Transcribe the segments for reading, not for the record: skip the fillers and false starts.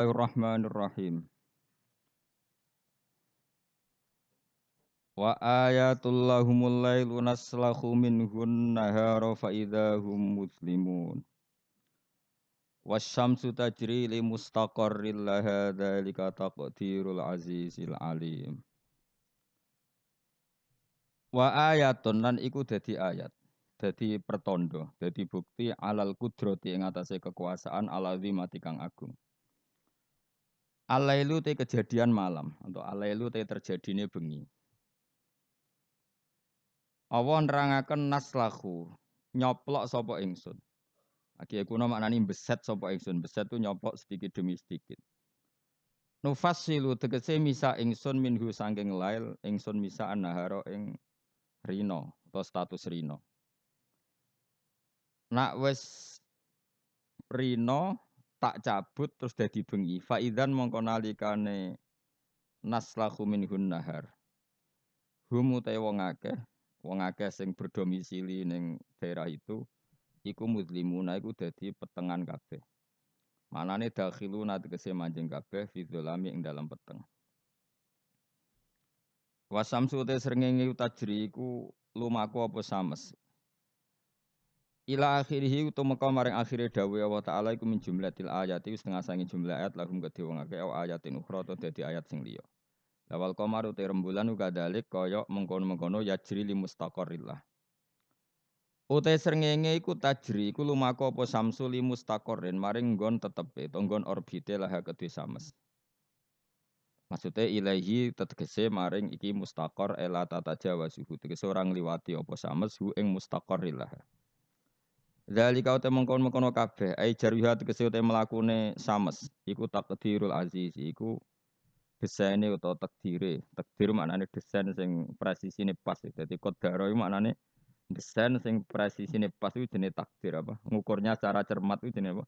Bismillahirrahmanirrahim. Wa ayatul lahumul lailu naslahu minhun nahara fa idahum muslimun. Wasyamsu tajri li mustaqarril laha dzalika taqdirul azizil alim. Wa ayatun lan iku dadi ayat. Dadi pertondo, dadi bukti alal kudrati ing atase kekuasaan alazimati kang agung. Alailu te kejadian malam atau alailu te terjadine bengi. Allah nerangaken naslahu, nyoplok sapa ingsun. Aki kuno maknani beset sapa ingsun, beset tu nyoplok sedikit demi sedikit. Nufassilu tegese misa ingsun minhu sangking lail, ingsun misa annahara ing rino atau status rino. Nak wis rino tak cabut terus dadi bengi. Faidan mongko nalikane naslahu minhun nahar. Hum utai wong akeh sing berdomisili ning daerah itu iku muslimuna iku dadi petengan kabeh. Manane dakhiluna tegese manjing kabeh fi dzulami ing dalam peteng. Wasamsu te srengenge tajri iku lumaku apa sames. Ila akhirih utawa maring akhire dawuh Allah taala iku min jumlatil ayati setengah sangi jumlah ayat lahum kedhe wong akeh ayatin ukhra to dadi ayat sing liya. Lawal qamaru te rembulan uga dalik kaya mengkono-mengkono yajri li mustaqarrillah. Utai srengenge iku tajri iku lumaku apa samsu li mustaqarrin maring nggon tetepe to nggon orbite lah kedhe sames. Maksudnya ilahi tegese maring iki mustaqor ela tata jawa suhu tegese orang liwati apa sames hu ing mustaqorillah. Zalika uta mengkon-mengkono kabeh ai jarwiha tegese uta mlakune sames iku takdirul aziz iku desaine utawa takdire. Takdir maknane desain sing presisine pas. Dadi qadara iku maknane desain sing presisine pas iku jenenge takdir apa? Ngukurnya secara cermat iku jenenge apa?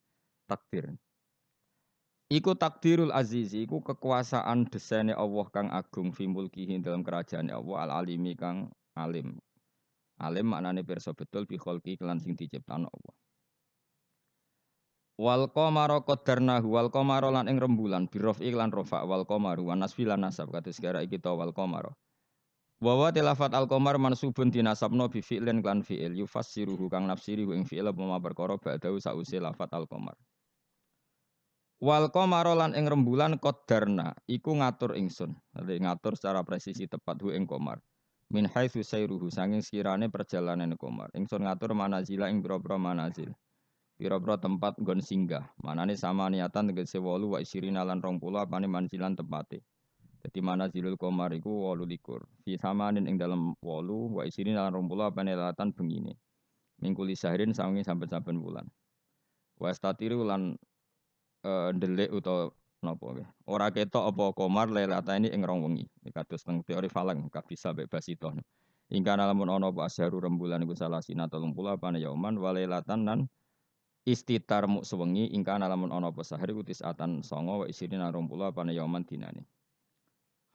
Takdir. Iku takdirul aziz, iku kekuasaan desaine Allah kang agung fi mulkihi dalam kerajaan Allah al alimi kang alim. Alim maknane pirsa betul bi kholqi kelan sing diciptakno Allah. Wal qamara qaddarnahu wal qamara lan ing rembulan bi rafi lan rafa wal qamaru wan nasfi lan nasab kados gara iki to wal qamara. Wa tilafat al qamar mansubun dinasabno bi fi'lin lan fi'il yufassiruhu kang nafsirihu ing fi'il apa perkara ba'dahu sause lafat al qamar. Wal qamara lan ing rembulan qaddarna iku ngatur ingsun. Dadi ngatur secara presisi tepat hu ing qamar. Min haitsu sayruhu sanging sekirane perjalanan qamar. Ingsun ngatur manazila ing pira-pira manazil. Pira-pira tempat nggon singgah. Manane sama niatan tegese 8 wa isirina lan 20 apane manzilan tempate. Dadi manazilul qamar iku 28. Fi samanin ing dalem 8 wa isirina lan 20 apane latan bengine. Mingkuli sahrin sanging saben-saben wulan. Wa statiru lan ndelik utawa napa nggih. Ora ketok apa komar lelatane ing rong wengi. Kados teng teori falang kabisa bebas itu. Ingkang lamun ana apa asharu rembulan iku salah sina 30 apa yauman walelatan lan istitar mu sewengi ingkang lamun ana apa sahari ku tisatan 9 wa isirina 20 apa yauman dinane.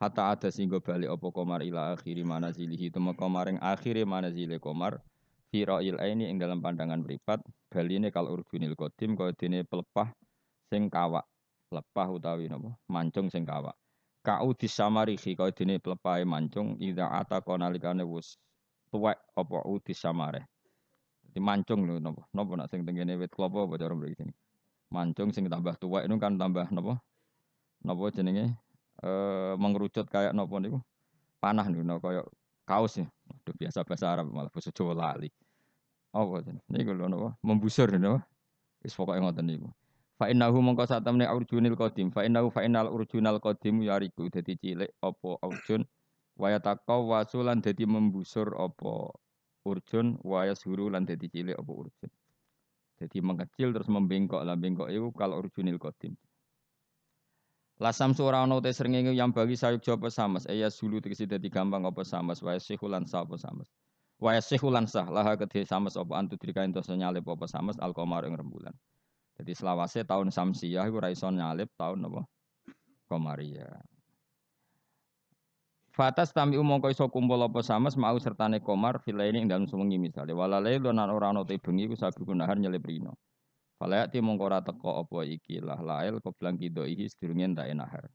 Hatta ada singgo bali apa komar ila akhiri manazilihi tumeka maring akhire manazile komar fi ra'il aini ing dalam pandangan mripat baline kal urjunil qadim kaya dene pelepah sing kawak lepah utawi napa mancung sing kawak kau disamarihi kaya dene plepahe mancung ida ata konalikane wis tuwek apa disamare dadi mancung lho napa nak sing tengene wit klopo apa cara mriki mancung sing tambah tuwek itu kan tambah napa jenenge mengerucut kayak napa niku panah niku kaya kaos ya aduh biasa bahasa Arab malah basa Jawa lali apa jenenge niku lho napa membusur napa wis pokoke ngoten niku. Fa innahu mongko sak temene urjunil qadim fa innal urjunal qadim yariku dadi cilik apa urjun waya taqaw wasulan dadi membusur apa urjun waya suru lan dadi cilik apa urjun. Dadi mengecil terus membengkok lah bengkok iku kal urjunil qadim. Lasam sura ana te srengenge yang bagi sayuk japa samas ya sulu tegese dadi gampang apa samas waya sihulan sa apa samas. Waya sihulan sah laha kedhe samas apa antu drikain dosa nyalip apa samas alqamar ing rembulan. Jadi selawase tahun Samsiyah iku ra iso nyalip tahun apa? Komariah. Fatas tami mongko iso kumpul apa samas mau sertane komar filaini ing dalem sewengi misale. Walalai lan ora ana te bengi iku sabi kunahar nyelip rino. Falayati mongkora teko apa iki lah lail qoblang kidaihi sedurunge entek nahar.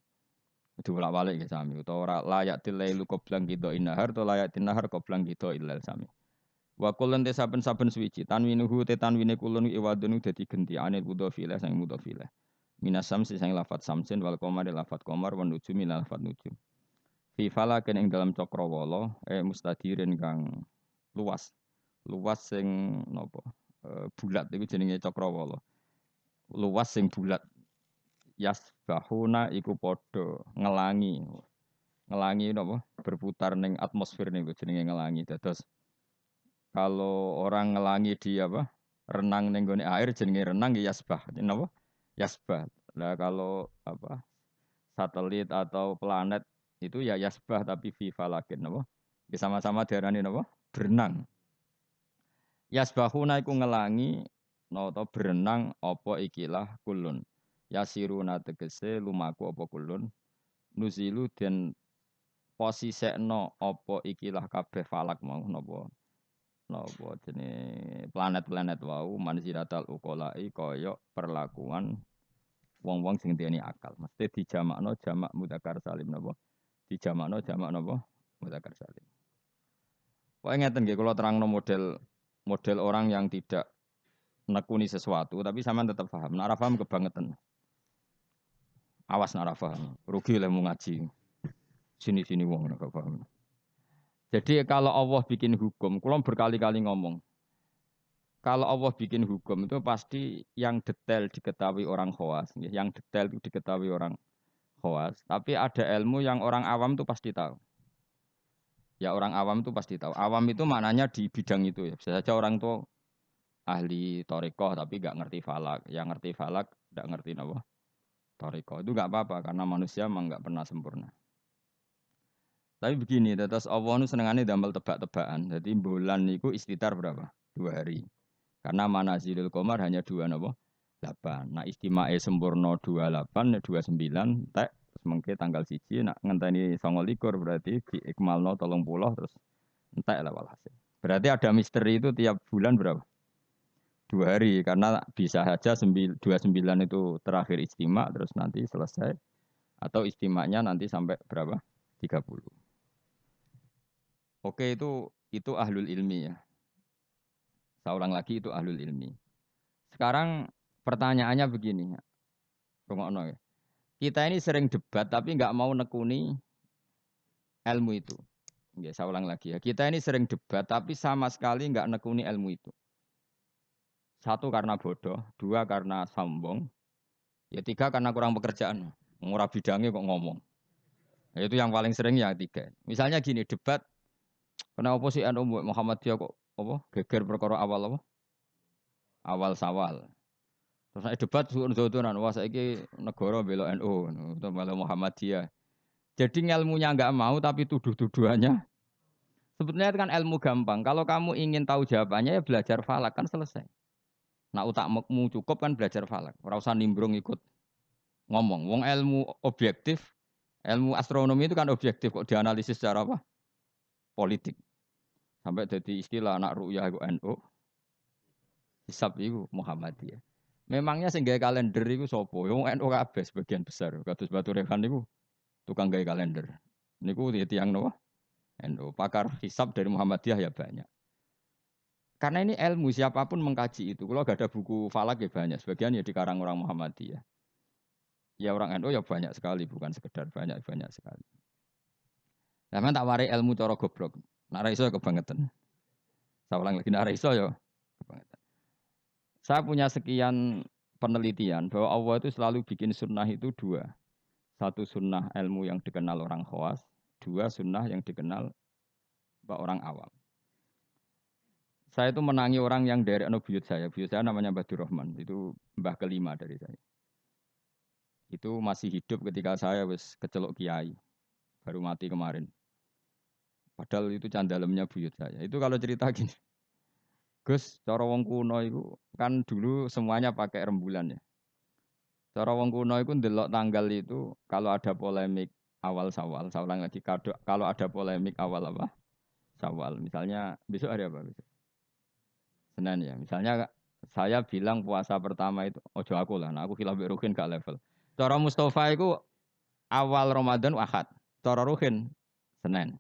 Dibolak-balik ya sami utawa ora layak tilailu qoblang kidai nahar to layak tinahar qoblang kidai ilal sami. Wa kulun te saben-saben suwiji tanwinuhu te tanwine kulun iwadun dadi genti anil mudhofile sang mudhofile. Minas samsi sang lafat samsin wal qamari lafat qamar wan nujumi lafat nujum. Fi falakin ing dalam cakrawala mustadirin kang luas. Luas sing napa? Bulat iku jenenge cakrawala. Luas sing bulat. Yasbahuna iku padha ngelangi. Ngelangi napa? Berputar ning atmosfer niku jenenge ngelangi. Dados kalau orang ngelangi di apa? Renang ning gone air jenenge renang ya yasbah. Napa? Yasbah. Lah kalau apa? Satelit atau planet itu ya yasbah tapi fi falakin napa? Sama-sama diarani napa? Berenang. Yasbahuna iku ngelangi atau berenang apa ikilah kulun. Yasiruna tegese lumaku apa kulun. Nuzilu den posisekno apa ikilah kabeh falak mau napa? Napa jenenge planet-planet wau manziratal uqolai kaya perlakuan wong-wong sing duweni akal. Mesti dijamakno jamak mudzakkar salim napa? Dijamakno jamak napa? Mudzakkar salim. Pokoke ngeten nggih kula terangno model orang yang tidak nekuni sesuatu tapi sampean tetap paham. Nek ora paham kebangetan. Awas nek ora paham. Rugi lek mau ngaji. Sini-sini wong nek paham. Jadi kalau Allah bikin hukum, kula berkali-kali ngomong. Kalau Allah bikin hukum itu pasti yang detail diketahui orang khawas, yang detail itu diketahui orang khawas. Tapi ada ilmu yang orang awam itu pasti tahu. Ya orang awam itu pasti tahu. Awam itu maknanya di bidang itu ya. Bisa saja orang tua ahli torikoh tapi nggak ngerti falak. Yang ngerti falak nggak ngerti apa torikoh. Itu nggak apa-apa karena manusia memang nggak pernah sempurna. Tapi begini, terus Allah itu senengannya damel tebak-tebakan. Jadi bulan itu istitar berapa? 2 hari. Karena manazilul qamar hanya 2 napa? 8. Nah istimae sempurna 28, 29, tek mengke tanggal 1 nak ngenteni 29 berarti di ikmalno 30 terus entek lah walhasil. Berarti ada misteri itu tiap bulan berapa? 2 hari karena bisa saja 29 itu terakhir istimak terus nanti selesai atau istimaknya nanti sampai berapa? 30. Oke itu ahlul ilmi ya. Saya ulang lagi itu ahlul ilmi. Sekarang pertanyaannya begini. Rungokno ya. Kita ini sering debat tapi nggak mau nekuni ilmu itu. Ya, saya ulang lagi ya. Kita ini sering debat tapi sama sekali nggak nekuni ilmu itu. 1 karena bodoh, 2 karena sombong, ya 3 karena kurang pekerjaan. Murah bidangnya kok ngomong. Ya, itu yang paling sering ya 3. Misalnya gini debat. Kenapa sih NU Muhammadiyah kok apa geger perkara awal apa? Awal Sawal. Terus nek debat suun-suunan wah saiki negara bela NU atau bela Muhammadiyah. Jadi ilmunya enggak mau tapi tuduh-tuduhannya. Sebetulnya itu kan ilmu gampang. Kalau kamu ingin tahu jawabannya ya belajar falak kan selesai. Nah utakmu cukup kan belajar falak. Ora usah nimbrung ikut ngomong. Wong ilmu objektif, ilmu astronomi itu kan objektif kok dianalisis secara apa? Politik. Sampai jadi istilah anak ru'yah itu NU. Hisab itu Muhammadiyah. Memangnya sing gawe kalender iku sapa? Wong NU kabeh sebagian besar. Kados Batu Rehan niku tukang gawe kalender. Niku tiyang napa? NU. Pakar hisab dari Muhammadiyah ya banyak. Karena ini ilmu siapapun mengkaji itu. Kalau gak ada buku falak ya banyak. Sebagian ya dikarang orang Muhammadiyah. Ya orang NU ya banyak sekali, bukan sekedar banyak sekali. Sampeyan tak warai ilmu cara goblok. Nek ra iso kebangetan. Saya ulang lagi nek ra iso ya kebangetan. Saya punya sekian penelitian bahwa Allah itu selalu bikin sunnah itu 2. 1 sunnah ilmu yang dikenal orang khawas, 2 sunnah yang dikenal orang awam. Saya itu menangi orang yang dari buyut saya. Buyut saya namanya Badur Rahman. Itu mbah kelima dari saya. Itu masih hidup ketika saya wis kecelok kiai. Baru mati kemarin. Padahal itu candalemnya buyut saya. Itu kalau cerita gini. Gus, cara wong kuno itu kan dulu semuanya pakai rembulan ya. Cara wong kuno itu ndelok tanggal itu kalau ada polemik awal Syawal, saya ulang lagi kalau ada polemik awal apa? Syawal. Misalnya besok hari apa besok? Senin ya. Misalnya Saya bilang puasa pertama itu ojo aku lah, nah aku khilaf mbek Ruhin gak level. Cara Mustafa itu awal Ramadan Ahad, cara Ruhin Senin,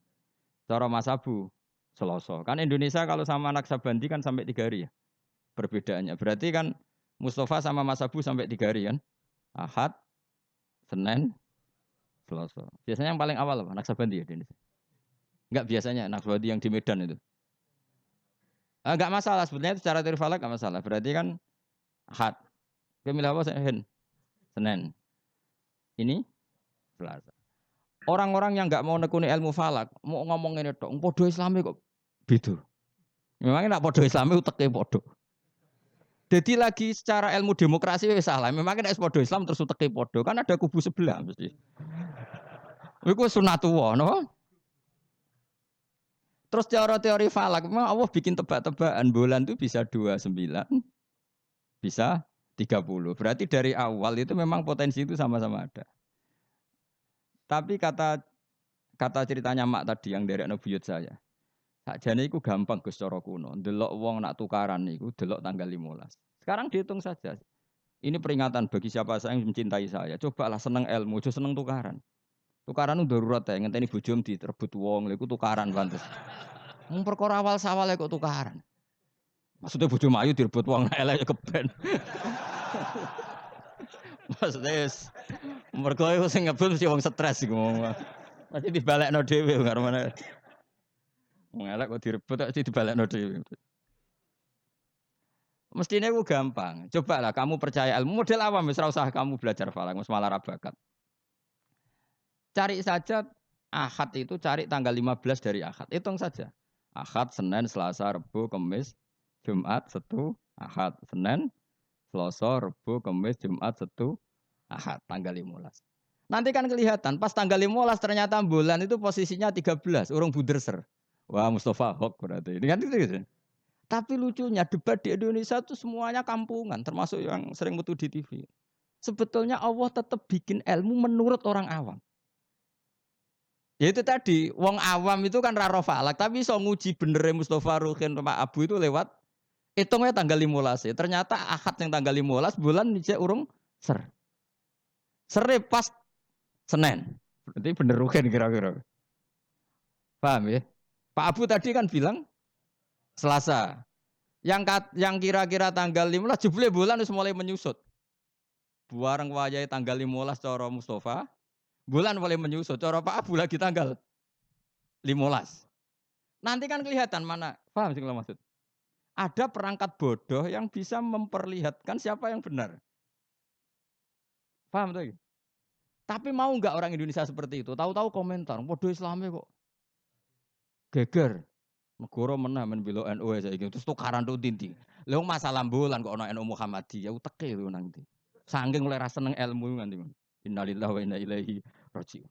cara Mas Abu Selasa. Kan Indonesia kalau sama anak Sabandi kan sampai 3 hari ya perbedaannya. Berarti kan Mustafa sama Mas Abu sampai 3 hari kan? Ahad, Senin, Selasa. Biasanya yang paling awal apa? Anak Sabandi ya di Indonesia. Enggak biasanya anak Sabandi yang di Medan itu. Enggak masalah sebetulnya itu secara teori falak enggak masalah. Berarti kan Ahad. Oke, milih apa? Senin. Ini Selasa. Orang-orang yang nggak mau nekuni ilmu falak, mau ngomong ini dong, podo Islami kok gitu. Memangnya nak podo Islami uteknya podo. Jadi lagi secara ilmu demokrasi wis salah. Memangnya nak podo Islam terus uteknya podo, kan ada kubu sebelah mesti. Iku sunatullah, no? Terus teori falak, memang Allah bikin tebak-tebakan bulan itu bisa 29, bisa 30. Berarti dari awal itu memang potensi itu sama-sama ada. Tapi kata ceritanya mak tadi yang dari buyut saya. Sakjane iku gampang Gus cara kuno. Delok wong nak tukaran niku delok tanggal 15. Sekarang dihitung saja. Ini peringatan bagi siapa saya yang mencintai saya. Cobalah seneng ilmu, aja seneng tukaran. Tukaran itu darurat ya, ngenteni bojom direbut wong, lha iku tukaran pantes. Wong perkara awal sawal kok tukaran. Maksudnya bojom ayu direbut wong elek keben. Maksudnya mergo iku sing ngebut mesti wong stres iku ngomong. Mesti dibalekno dhewe karo mana. Wong elek kok direbut kok dibalekno dhewe. Mestinya itu gampang. Coba lah kamu percaya ilmu model awam, misal usah kamu belajar falak, malah bakat. Cari saja Ahad itu cari tanggal 15 dari Ahad. Hitung saja. Ahad, Senin, Selasa, Rabu, Kamis, Jumat, Sabtu, Ahad. Senin, Selasa, Rabu, Kamis, Jumat, Sabtu, Ahad. Tanggal 15. Nanti kan kelihatan pas tanggal 15 ternyata bulan itu posisinya 13, urung buderser. Wah, Mustafa Hok berarti. Ini kan itu gitu. Tapi lucunya debat di Indonesia itu semuanya kampungan, termasuk yang sering mutu di TV. Sebetulnya Allah tetap bikin ilmu menurut orang awam. Ya itu tadi, wong awam itu kan raro falak, tapi so nguji bener Mustafa Ruhin Pak Abu itu lewat hitungnya tanggal 15. Ya. Ternyata Ahad yang tanggal 15 bulan bisa urung ser. Sere pas Senin. Berarti bener Ruhin kira-kira. Paham ya? Pak Abu tadi kan bilang Selasa. Yang kira-kira tanggal 15 jebule bulan wis mulai menyusut. Buareng wayahe tanggal 15 cara Mustafa, bulan mulai menyusut. Cara Pak Abu lagi tanggal 15. Nanti kan kelihatan mana, paham sih kalau maksud? Ada perangkat bodoh yang bisa memperlihatkan siapa yang benar. Paham tuh? Tapi mau nggak orang Indonesia seperti itu? Tahu-tahu komentar, bodoh Islami kok geger. Negara menah men bela NU saiki. Terus tukaran tuh tinti. Lha masalah bulan kok ana NU Muhammadiyah uteke lho nanti. Saking oleh rasa seneng ilmu nganti. Innalillahi wa inna ilaihi raji'un.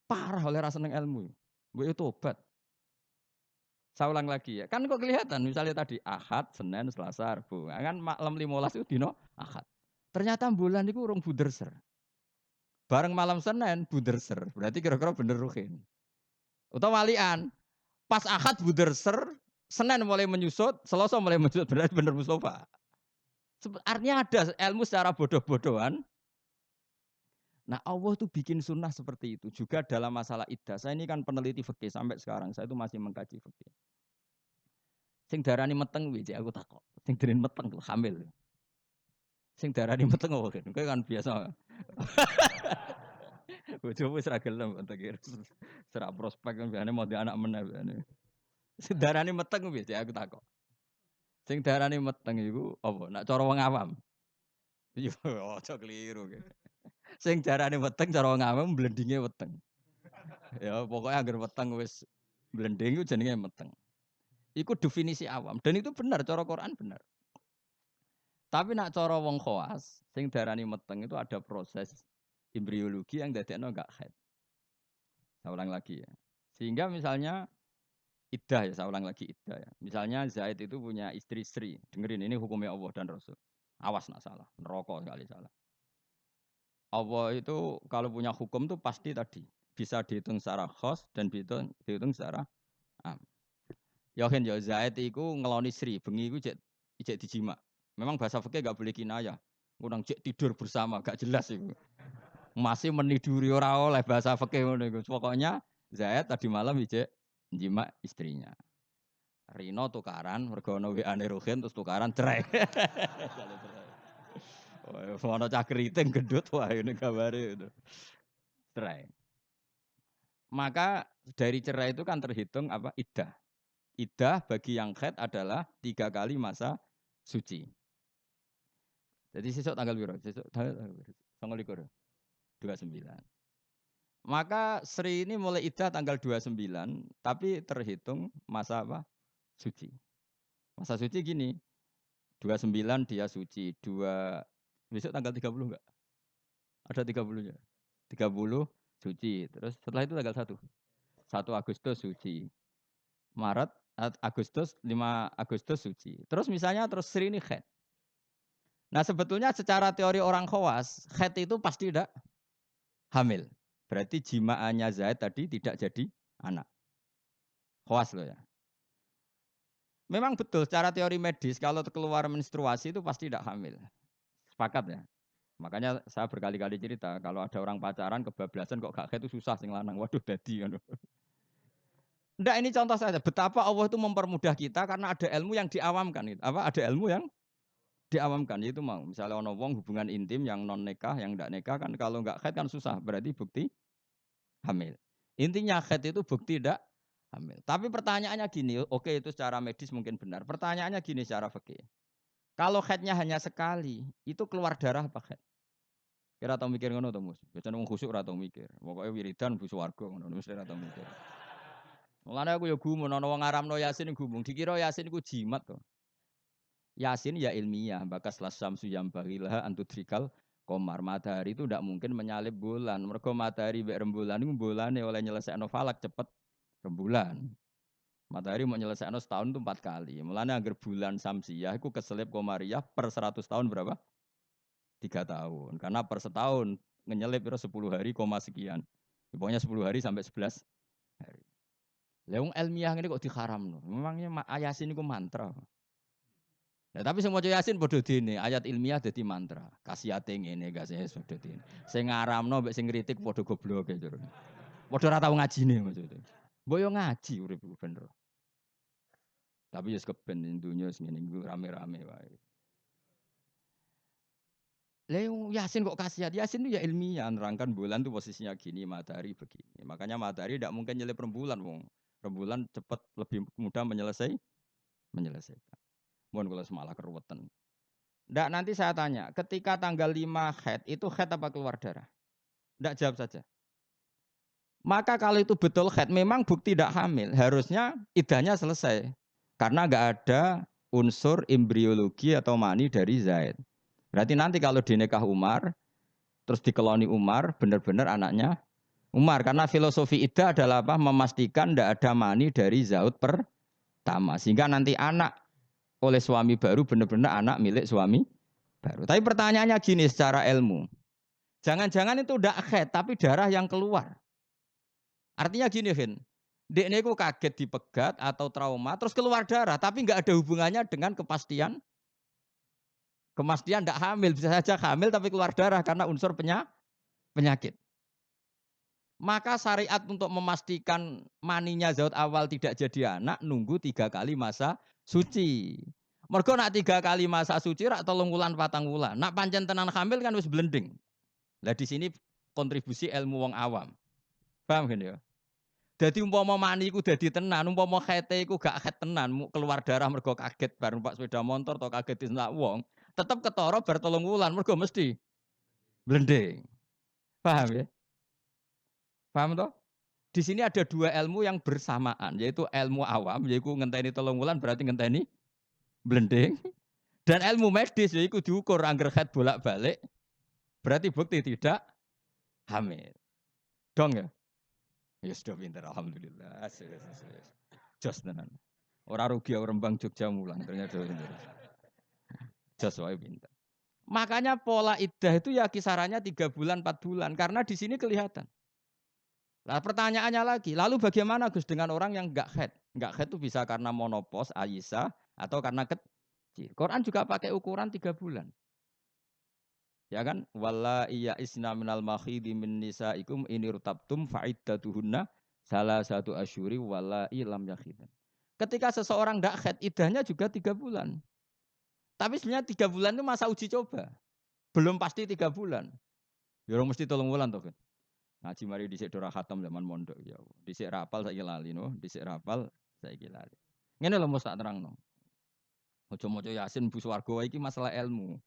Parah oleh rasa seneng ilmu. Mbok yo tobat. Saya ulang lagi ya. Kan kok kelihatan misalnya tadi Ahad, Senin, Selasa, Rabu. Kan malam 15 itu dino Ahad. Ternyata bulan itu urung buderser. Bareng malam Senin buderser. Berarti kira-kira bener Ruhin. Utawa walian. Pas Ahad buderser, Senin mulai menyusut, Selasa mulai menyusut. Berarti bener Mustafa. Artinya ada ilmu secara bodoh-bodohan. Nah Allah tuh bikin sunnah seperti itu. Juga dalam masalah iddah. Saya ini kan peneliti fikih sampai sekarang. Saya itu masih mengkaji fikih. Sing darani meteng wiji aku takok. Sing darani meteng tuh hamil. Sing darani meteng kok kan biasa. Bojomu wis ra gelem tak kira. Serak prospek kan biasane mau di anak meneh biasane. Sing darani meteng wiji aku takok. Sing darani meteng iku apa? Nak cara wong awam. Yo aja keliru. Sing darani meteng cara wong awam blendinge weteng. Ya pokoknya agar weteng wis blending iku jenenge meteng. Iku definisi awam dan itu benar cara Quran benar. Tapi nak cara wong khawas sing darani meteng itu ada proses embriologi yang dadekno enggak haid. Saya ulang lagi ya. Sehingga misalnya iddah ya, saya ulang lagi iddah ya. Misalnya Zaid itu punya istri Sri. Dengerin ini hukumnya Allah dan Rasul. Awas nak salah, neraka sekali salah. Allah itu kalau punya hukum tuh pasti tadi bisa dihitung secara khos dan dihitung secara am. Yohin yo Zaid iku ngeloni Sri, bengi iku cek ijek dijima. Memang bahasa fikih enggak boleh kinayah. Ngundang cek tidur bersama, gak jelas itu. Masih meniduri ora oleh bahasa fikih ngono iku. Pokoknya Zaid tadi malam ijek jima istrinya. Rino tukaran mergo ono WA-ne Ruhin terus tukaran cerai. Wah, ono cah keriting gendut wah ini gambare itu. Cerai. Maka dari cerai itu kan terhitung apa? Iddah. Iddah bagi yang haid adalah 3 kali masa suci. Jadi sesuk tanggal berapa? Sesuk tanggal 29. Maka Sri ini mulai iddah tanggal 29, tapi terhitung masa apa? Suci. Masa suci gini, 29 dia suci, besok tanggal 30 enggak? Ada 30-nya. 30 suci. Terus setelah itu tanggal 1. 1 Agustus suci. Maret, Agustus, 5 Agustus suci. Terus misalnya terus Sri ini haid. Nah sebetulnya secara teori orang khawas, haid itu pasti tidak hamil. Berarti jimaannya Zaid tadi tidak jadi anak. Khawas loh ya. Memang betul secara teori medis kalau keluar menstruasi itu pasti tidak hamil. Sepakat ya. Makanya saya berkali-kali cerita kalau ada orang pacaran kebablasan kok gak haid itu susah sing lanang. Waduh dadi ngono. Enggak, ini contoh saja betapa Allah itu mempermudah kita karena ada ilmu yang diawamkan gitu. Apa ada ilmu yang diawamkan itu mau misalnya ono wong hubungan intim yang non nikah yang enggak nikah kan kalau enggak haid kan susah berarti bukti hamil. Intinya haid itu bukti tidak hamil. Tapi pertanyaannya gini, oke itu secara medis mungkin benar. Pertanyaannya gini secara fikih. Kalau haidnya hanya sekali, itu keluar darah apa haid? Kira tau mikir ngono to, Mus? Biasane wong khusuk ora tau mikir. Pokoke wiridan bu swarga ngono mesti ora tau mikir. Mulane aku ya gumun ana wong ngaramno Yasin gumung, dikira Yasin iku jimat to. Yasin ya ilmiah, bakas lasyamsu yang bagilah antudrikal komar matahari itu tidak mungkin menyalip bulan. Mergo matahari mbek rembulan itu bulane oleh nyelesaikno falak cepet rembulan. Matahari mau nyelesaikno setahun itu 4 kali. Mulane agar bulan samsiah itu keselip komariah per 100 tahun berapa? 3 tahun. Karena per setahun ngenyelip 10 hari koma sekian. Pokoknya 10 hari sampai 11 hari. Leung ilmiah ini kok diharamno. Memangnya Yasin itu mantra. Nah, tapi semua Yasin bodoh dene, ayat ilmiah dadi mantra. Kasihate ngene gak sih bodoh dene. Sing ngaramno mbek sing ngritik padha goblok e jare. Padha ora tau ngajine maksudnya. Mbok yo ngaji urip bener. Tapi ya keben dunya sing ngene rame-rame wae. Leung Yasin kok kasihat? Yasin itu ya ilmiah nerangkan bulan tuh posisinya gini, matahari begini. Makanya matahari tidak mungkin nyelip rembulan, wong. Rembulan cepat lebih mudah menyelesaikan. Mohon kalau semalah keruwetan. Ndak nanti saya tanya, ketika tanggal 5 haid, itu haid apa keluar darah? Ndak jawab saja. Maka kalau itu betul haid, memang bukti tidak hamil. Harusnya iddahnya selesai. Karena nggak ada unsur embriologi atau mani dari Zaid. Berarti nanti kalau dinikah Umar, terus dikeloni Umar, benar-benar anaknya Umar. Karena filosofi iddah adalah apa? Memastikan ndak ada mani dari Zaid pertama. Sehingga nanti anak oleh suami baru benar-benar anak milik suami baru. Tapi pertanyaannya gini secara ilmu. Jangan-jangan itu tidak haid tapi darah yang keluar. Artinya gini, Hin. Dekne ku kaget dipegat atau trauma terus keluar darah tapi nggak ada hubungannya dengan kepastian tidak hamil. Bisa saja hamil tapi keluar darah karena unsur penyakit. Maka syariat untuk memastikan maninya zat awal tidak jadi anak nunggu 3 kali masa suci. Mergo nak 3 kali masa suci rak 3 wulan 4 wulan. Nak pancen tenan hamil kan wis blending. Lah di sini kontribusi ilmu wong awam. Paham kan ya? Dadi umpama mani iku dadi tenan, umpama khete iku gak khet tenan, keluar darah mergo kaget bar numpak sepeda motor atau kaget disentak wong, tetep ketara bar 3 wulan mergo mesti blending. Paham ya? Paham toh? Di sini ada 2 ilmu yang bersamaan, yaitu ilmu awam, yaitu ngenteni 3 wulan berarti ngenteni blending, dan ilmu medis yaitu diukur angger haid bolak-balik, berarti bukti tidak hamil. Dong ya? Ya sudah pintar, alhamdulillah. Jos tenan. Ora rugi orang Rembang Jogja mulang ternyata pintar. Jos wae pintar. Makanya pola iddah itu ya kisarannya 3 bulan 4 bulan karena di sini kelihatan. Nah pertanyaannya lagi, lalu bagaimana Gus dengan orang yang enggak haid? Enggak haid itu bisa karena monopos, Aisyah, atau karena suci. Quran juga pakai ukuran 3 bulan. Ya kan? Walla iya isna minal makhidi min nisaikum inirtabtum fa'iddatuhunna salah satu asyuri walla ilam yakhidan. Ketika seseorang tidak haid, idahnya juga 3 bulan. Tapi sebenarnya 3 bulan itu masa uji coba. Belum pasti 3 bulan. Ya orang mesti 3 bulan tuh kan. Ngaji mari dhisik dora khatam zaman mondok ya. Dhisik rapal saiki lali no, dhisik rapal saiki lali. Ngene lho mesti tak terangno. Aja maca Yasin bu swarga iki masalah ilmu.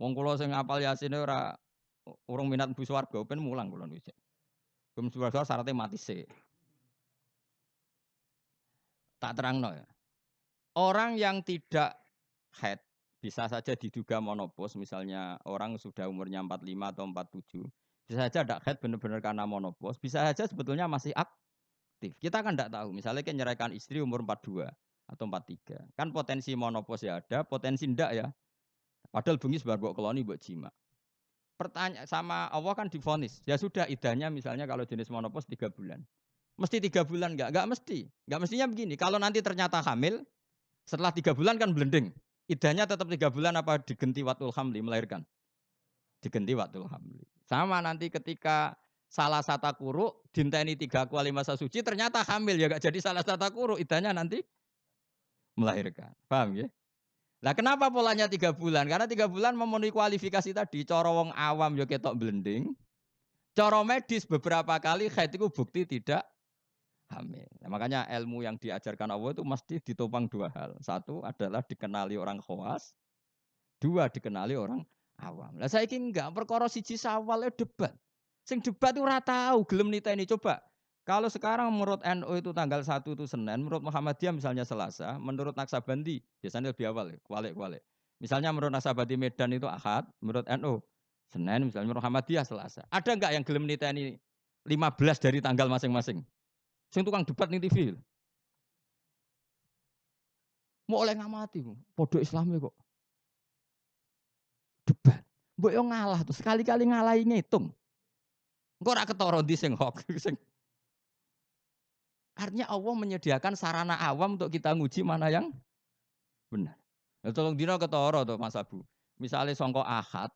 Wong kula sing ngapal Yasine ora urung minat bu swarga ben mulang kula dhisik. Bu swarga syaratnya mati sik. Tak terangno ya. Orang yang tidak haid bisa saja diduga monopos, misalnya orang sudah umurnya 45 atau 47, bisa saja tidak haid benar-benar karena monopos, bisa saja sebetulnya masih aktif. Kita kan tidak tahu, misalnya kan nyeraikan istri umur 42 atau 43, kan potensi monopos ya ada, potensi tidak ya. Padahal bengi sebar mbok keloni mbok jima. Pertanyaan sama Allah kan divonis, ya sudah idahnya misalnya kalau jenis monopos 3 bulan. Mesti 3 bulan enggak? Enggak mesti. Enggak mestinya begini, kalau nanti ternyata hamil, setelah 3 bulan kan blending. Idahnya tetap 3 bulan apa digenti watul hamli melahirkan? Digenti watul hamli. Sama nanti ketika salah satu kuru dinteni 3 kuali masa suci ternyata hamil ya gak jadi salah satu kuru idahnya nanti melahirkan. Paham ya? Nah kenapa polanya 3 bulan? Karena 3 bulan memenuhi kualifikasi tadi. Cara wong awam ya ketok blending. Cara medis beberapa kali haid itu bukti tidak hamil. Nah, makanya ilmu yang diajarkan Allah itu mesti ditopang 2 hal. Satu adalah dikenali orang khawas, 2 dikenali orang awam. Lah saiki enggak perkara siji sawal debat. Sing debat ora tahu gelem niteni coba. Kalau sekarang menurut NU itu tanggal 1 itu Senin, menurut Muhammadiyah misalnya Selasa, menurut Naksabandi biasanya lebih awal, kualik-kualik. Misalnya menurut Naksabandi Medan itu Ahad, menurut NU Senin, misalnya menurut Muhammadiyah Selasa. Ada enggak yang gelem niteni 15 dari tanggal masing-masing? Sing tukang debat ning TV. Mau oleh ngamati, podo Islami kok. Debat. Mbok yo ngalah tuh, sekali-kali ngalahi ngitung. Engko ora ketara ndi sing hok sing. Artinya Allah menyediakan sarana awam untuk kita nguji mana yang benar. Ya tolong dina ketara to Mas Abu. Misale sangka Ahad,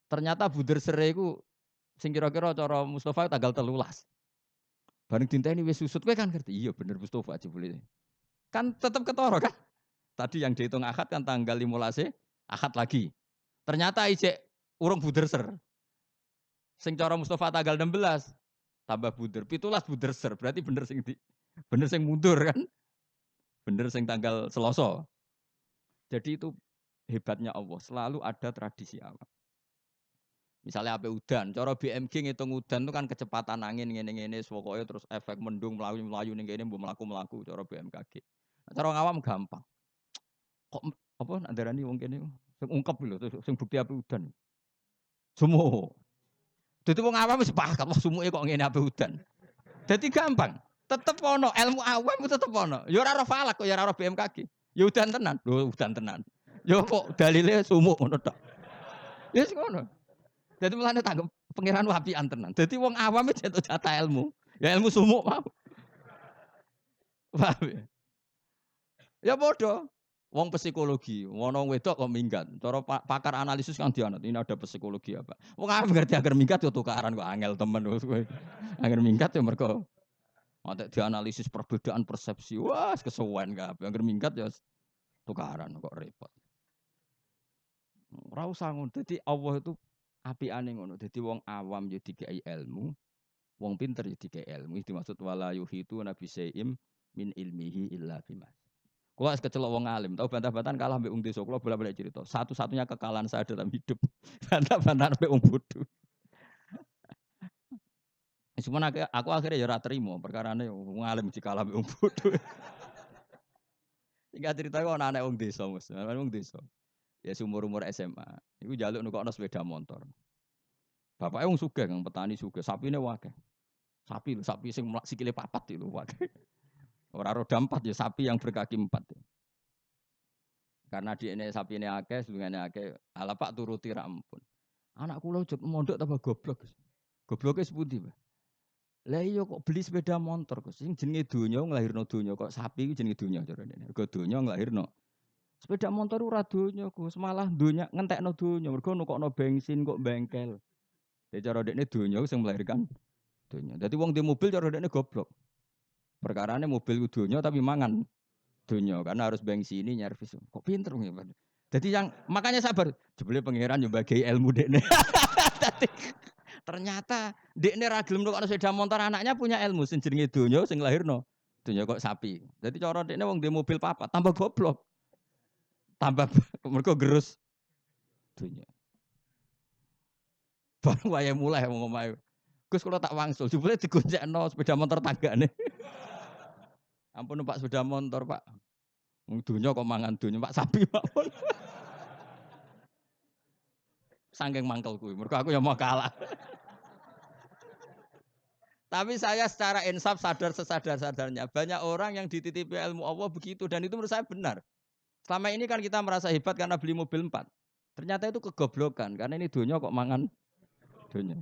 ternyata buder sere iku sing kira-kira cara Mustofa tanggal 13. Bareng dinteni wis susut kowe kan ngerti. Iya bener Mustofa jebule. Kan tetap ketara kan? Tadi yang dihitung Ahad kan tanggal 15 Ahad lagi. Ternyata ijek urung buder ser. Sing cara Mustofa tanggal 16 tambah buder. 17 buder ser. Berarti bener sing mundur kan? Bener sing tanggal Selasa. Jadi itu hebatnya Allah. Selalu ada tradisi awam. Misalnya apa udan, cara BMG ngitung udan itu kan kecepatan angin ngene-ngene pokoknya terus efek mendung melayu ning kene mbok mlaku-mlaku cara BMKG. Nah, cara ngawam gampang. Kok apa nak darani wong kene sing ungkep lho sing bukti api udan. Sumuh. Dadi wong awam wis sepakat wah sumuke kok ngene api udan. Dadi gampang. Tetep ono ilmu awam itu tetep ono. Ya ora ora falak kok ya ora BMKG. Ya udan tenan. Lho udan tenan. Ya kok dalile sumuk ngono tok. Ya wis ngono. Jadi mulane tanggep pangeran wapian tenan. Dadi wong awam itu jatah ilmu. Ya ilmu sumuk mau. Paham ya? Ya bodoh. Wong psikologi, wono wedok kok minggat. Cara pakar analisis kan dianut. Ini ada psikologi apa? Wong awam ngerti agar minggat yo tukaran kok angel temen kowe. Agar minggat yo mergo ada dianalisis perbedaan persepsi. Wah, kesuwen kabeh. Agar minggat ya tukaran kok repot. Ora usah ngono. Dadi Allah itu apiane ngono. Dadi wong awam yo dikai ilmu, wong pinter yo dikai ilmu. Itu maksud wala yuhitu nabi saim min ilmihi illa bima. Kulo es kecelok wong alim, tahu bantah-bantahan kalah mbek wong desa. Kulo bolak-balik cerita. Satu-satunya kekalahan saya dalam hidup bantah-bantahan mbek wong bodoh. Cuman aku akhirnya ya ora trimo, perkarane wong alim dikalah mbek wong bodoh. Singkat cerita kok anak wong desa, Mas. Wong desa. Ya umur-umur SMA. Iku njaluk nukokno sepeda motor. Bapaknya wong sugih, Kang, petani sugih, sapine akeh. Sapi sing sikile papat itu akeh. Ora roda 4 ya sapi yang berkaki 4. Ya. Karena di ini sapi ini akeh, sedungane akeh, ala Pak turuti ra ampun. Anak kula juk mondok tambah goblok. Gobloke sepundi, Pak? Lah iya kok beli sepeda motor, Gus. Sing jenenge donya nglahirno donya kok sapi iku jenenge donya carane. Mergo donya nglahirno Sepeda motor ora donya, Gus, malah donya ngentekno donya. Mergo nukokno bensin kok bengkel. Jadi cara dekne donya sing melahirkan donya. Dadi wong di mobil cara dekne goblok. Perkarane mobil donya tapi mangan donya karena harus bensini nyervis. Kok pinter ya, Pak. Jadi yang makanya sabar. Jebule pangeran yo bagi ilmu dekne. Dadi ternyata dekne ra gelem nukokno sepeda motor anaknya punya ilmu sing jenenge donya sing lahirno. Donya kok sapi. Jadi cara dekne wong di mobil papat tambah goblok. Tambah mergo gerus donya. Baru wayahe mulai wong omahe. Gus kula tak wangsul, jebule digonjekno sepeda motor tanggane. Ampun numpak sepeda motor, Pak. Wong donya kok mangan donya, Pak sapi mawon. Saking mangkel kuwi, mergo aku ya mau kalah. Tapi saya secara insaf sadar sesadar-sadarnya. Banyak orang yang dititipi ilmu Allah begitu dan itu menurut saya benar. Selama ini kan kita merasa hebat karena beli mobil 4. Ternyata itu kegoblokan karena ini donya kok mangan donya.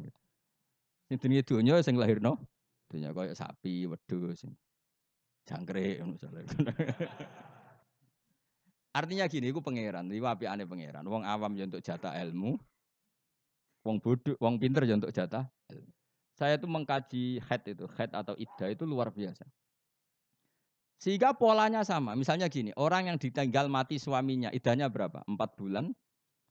Sing jenenge donya sing lahirno donya koyo sapi, wedhus, jangkrik misalnya. Artinya gini, iku pangeran, iku apikane pangeran. Wong awam ya untuk jatah ilmu, wong bodoh, wong pinter ya untuk jatah ilmu. Saya itu mengkaji haid atau iddah itu luar biasa. Sehingga polanya sama. Misalnya gini, orang yang ditinggal mati suaminya, iddahnya berapa? 4 bulan,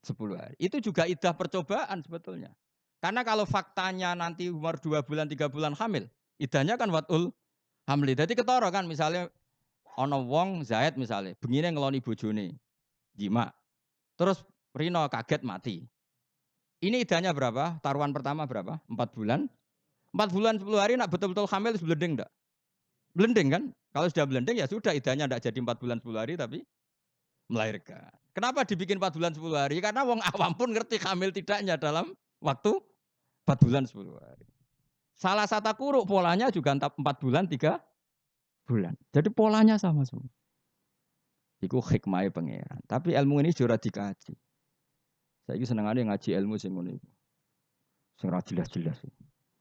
10 hari. Itu juga iddah percobaan sebetulnya. Karena kalau faktanya nanti umur 2 bulan, 3 bulan hamil, iddahnya kan watul hamli. Jadi ketara kan misalnya ana wong Zaid misalnya, bengine ngeloni bojone, jima. Terus Rino kaget mati. Ini iddahnya berapa? Taruhan pertama berapa? 4 bulan. 4 bulan 10 hari nak betul-betul hamil blending enggak? Blending kan? Kalau sudah blending ya sudah iddahnya enggak jadi 4 bulan 10 hari tapi melahirkan. Kenapa dibikin 4 bulan 10 hari? Karena wong awam pun ngerti hamil tidaknya dalam waktu 4 bulan 10 hari. Salah satu kuruk polanya juga 4 bulan 3 bulan. Jadi polanya sama semua. Iku hikmahnya pangeran. Tapi ilmu ini sudah dikaji. Saya ini senengannya ngaji ilmu sing ngono iku. Sing ora jelas-jelas.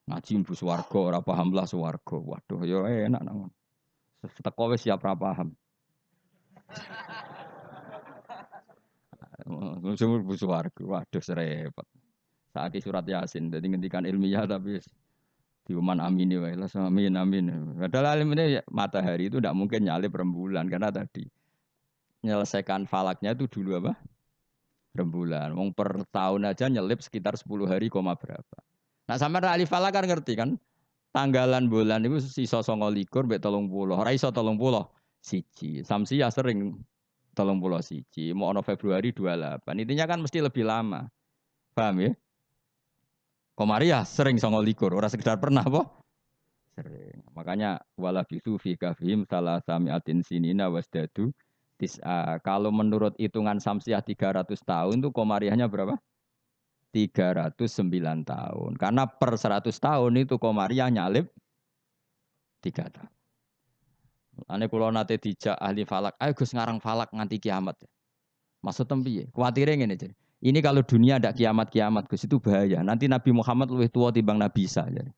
Ngaji mbu swarga ora paham lah swarga. Waduh ya enak nang. Teko wis siap ora paham. Mesti mbu swarga. Waduh serepet. Saiki surat Yasin dadi ngendikan ilmiah tapi diuman amin wae lah amin amin. Padahal alim ini matahari itu tidak mungkin nyalip rembulan karena tadi menyelesaikan falaknya itu dulu apa? Rembulan. Wong per tahun aja nyelip sekitar 10 hari koma berapa. Nah sampean ahli falak kan ngerti kan? Tanggalan bulan itu sisa 29 mbek 30. Ora iso 30 siji. Samsia sering 30 siji. Mau ono Februari 28. Intinya kan mesti lebih lama. Paham ya? Komaria sering 29. Ora sekedar pernah apa? Sering. Makanya wala bisu fi kafihim salah samiatin sinina wasdadu. Kalau menurut hitungan Samsiah 300 tahun itu komariahnya berapa? 309 tahun. Karena per 100 tahun itu komariah nyalip 3 tahun. Ane kula nate dijak ahli falak, ayo Gus ngarang falak nganti kiamat. Maksud piye? Kuwatire ngene jadi. Ini kalau dunia ada kiamat-kiamat Gus itu bahaya. Nanti Nabi Muhammad lebih tua timbang Nabi Isa. Jadi.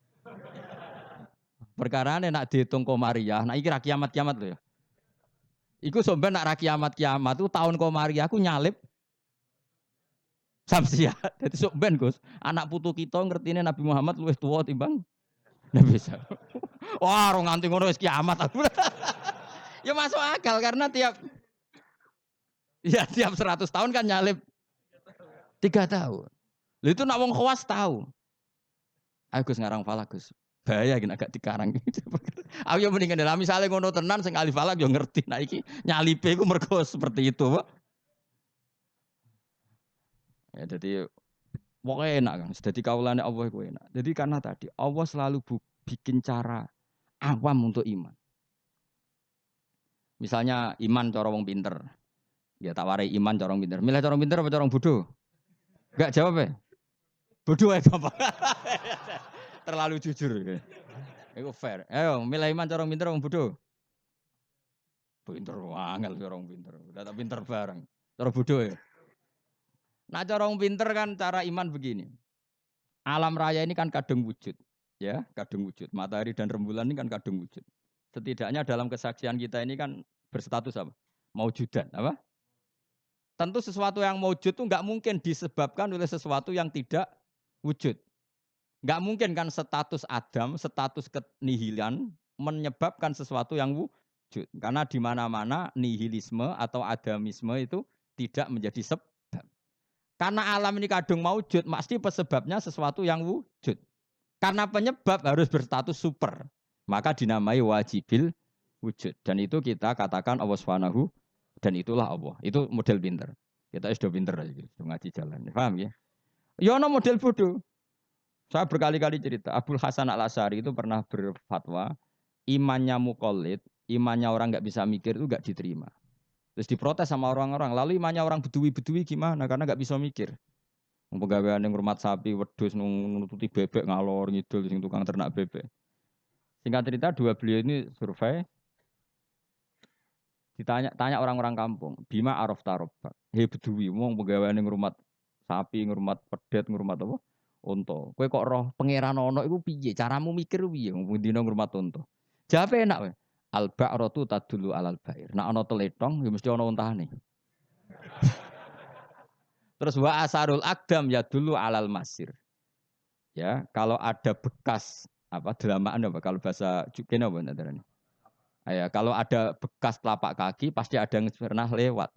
Perkara nak dihitung komariah, nah iki ra kiamat-kiamat lho ya. Iku sampe nak ra kiamat-kiamat itu tahun komariah aku nyalip Samsiah. Jadi sok ben Gus, anak putu kita ngertine Nabi Muhammad luwih tua timbang Nabi Isa. Wah, ora nganti ngono wis kiamat aku. Ya masuk akal karena tiap 100 tahun kan nyalip 3 tahun. Lha itu nak wong khawas tahu. Ayo Gus ngarang falak Gus. Bahaya gini agak dikarang. Aku yo mendingan dalam misalnya ngono tenan sing ahli falak yo ngerti. Nah iki nyalipe iku mergo seperti itu, Pak. Ya jadi pokoknya enak kan. Jadi kaulane Allah itu enak. Jadi karena tadi Allah selalu bikin cara awam untuk iman. Misalnya iman cara wong pinter. Ya tak warai iman cara wong pinter. Milih cara pinter apa cara bodoh? Enggak jawab ya? Bodoh ya Bapak. Terlalu jujur. Itu fair. Ayo milih iman cara pinter wong bodoh. Pinter angel cara wong pinter. Udah tak pinter bareng. Cara bodoh ya. Nah cara wong pinter kan cara iman begini. Alam raya ini kan kadung wujud. Ya, kadung wujud. Matahari dan rembulan ini kan kadung wujud. Setidaknya dalam kesaksian kita ini kan berstatus apa? Maujudan, apa? Tentu sesuatu yang wujud itu enggak mungkin disebabkan oleh sesuatu yang tidak wujud. Enggak mungkin kan status Adam, status kenihilan menyebabkan sesuatu yang wujud. Karena di mana-mana nihilisme atau adamisme itu tidak menjadi sebab. Karena alam ini kadung maujud, pasti sebabnya sesuatu yang wujud. Karena penyebab harus berstatus super. Maka dinamai wajibil wujud. Dan itu kita katakan Allah Subhanahu dan itulah Allah. Itu model pinter. Kita sudah pinter aja gitu, ngaji jalan. Paham ya? Ya ono model bodoh. Saya berkali-kali cerita, Abdul Hasan Al-Asy'ari itu pernah berfatwa, imannya muqallid, imannya orang nggak bisa mikir itu nggak diterima. Terus diprotes sama orang-orang. Lalu imannya orang bedui-bedui gimana? Karena nggak bisa mikir. Pegawaian yang rumah sapi, wedhus nututi bebek ngalor ngidul sing tukang ternak bebek. Singkat cerita dua beliau ini survei, tanya orang-orang kampung, Bima Araf Tarobak, hei bedui, wong pegawaian yang rumah sapi, ngurmat pedet, ngurmat apa? Unta. Kowe kok roh pangeran ono iku piye? Caramu mikir piye? Wong dina ngurmat unta. Jawabe enak wae. Al ba'ratu tadullu alal ba'ir. Nek ana teletong ya mesti ana untane. Terus wa asarul akdam ya dulu alal masir. Ya, kalau ada bekas apa delamaan apa kalau bahasa kene apa nanti. Ya, kalau ada bekas telapak kaki pasti ada yang pernah lewat.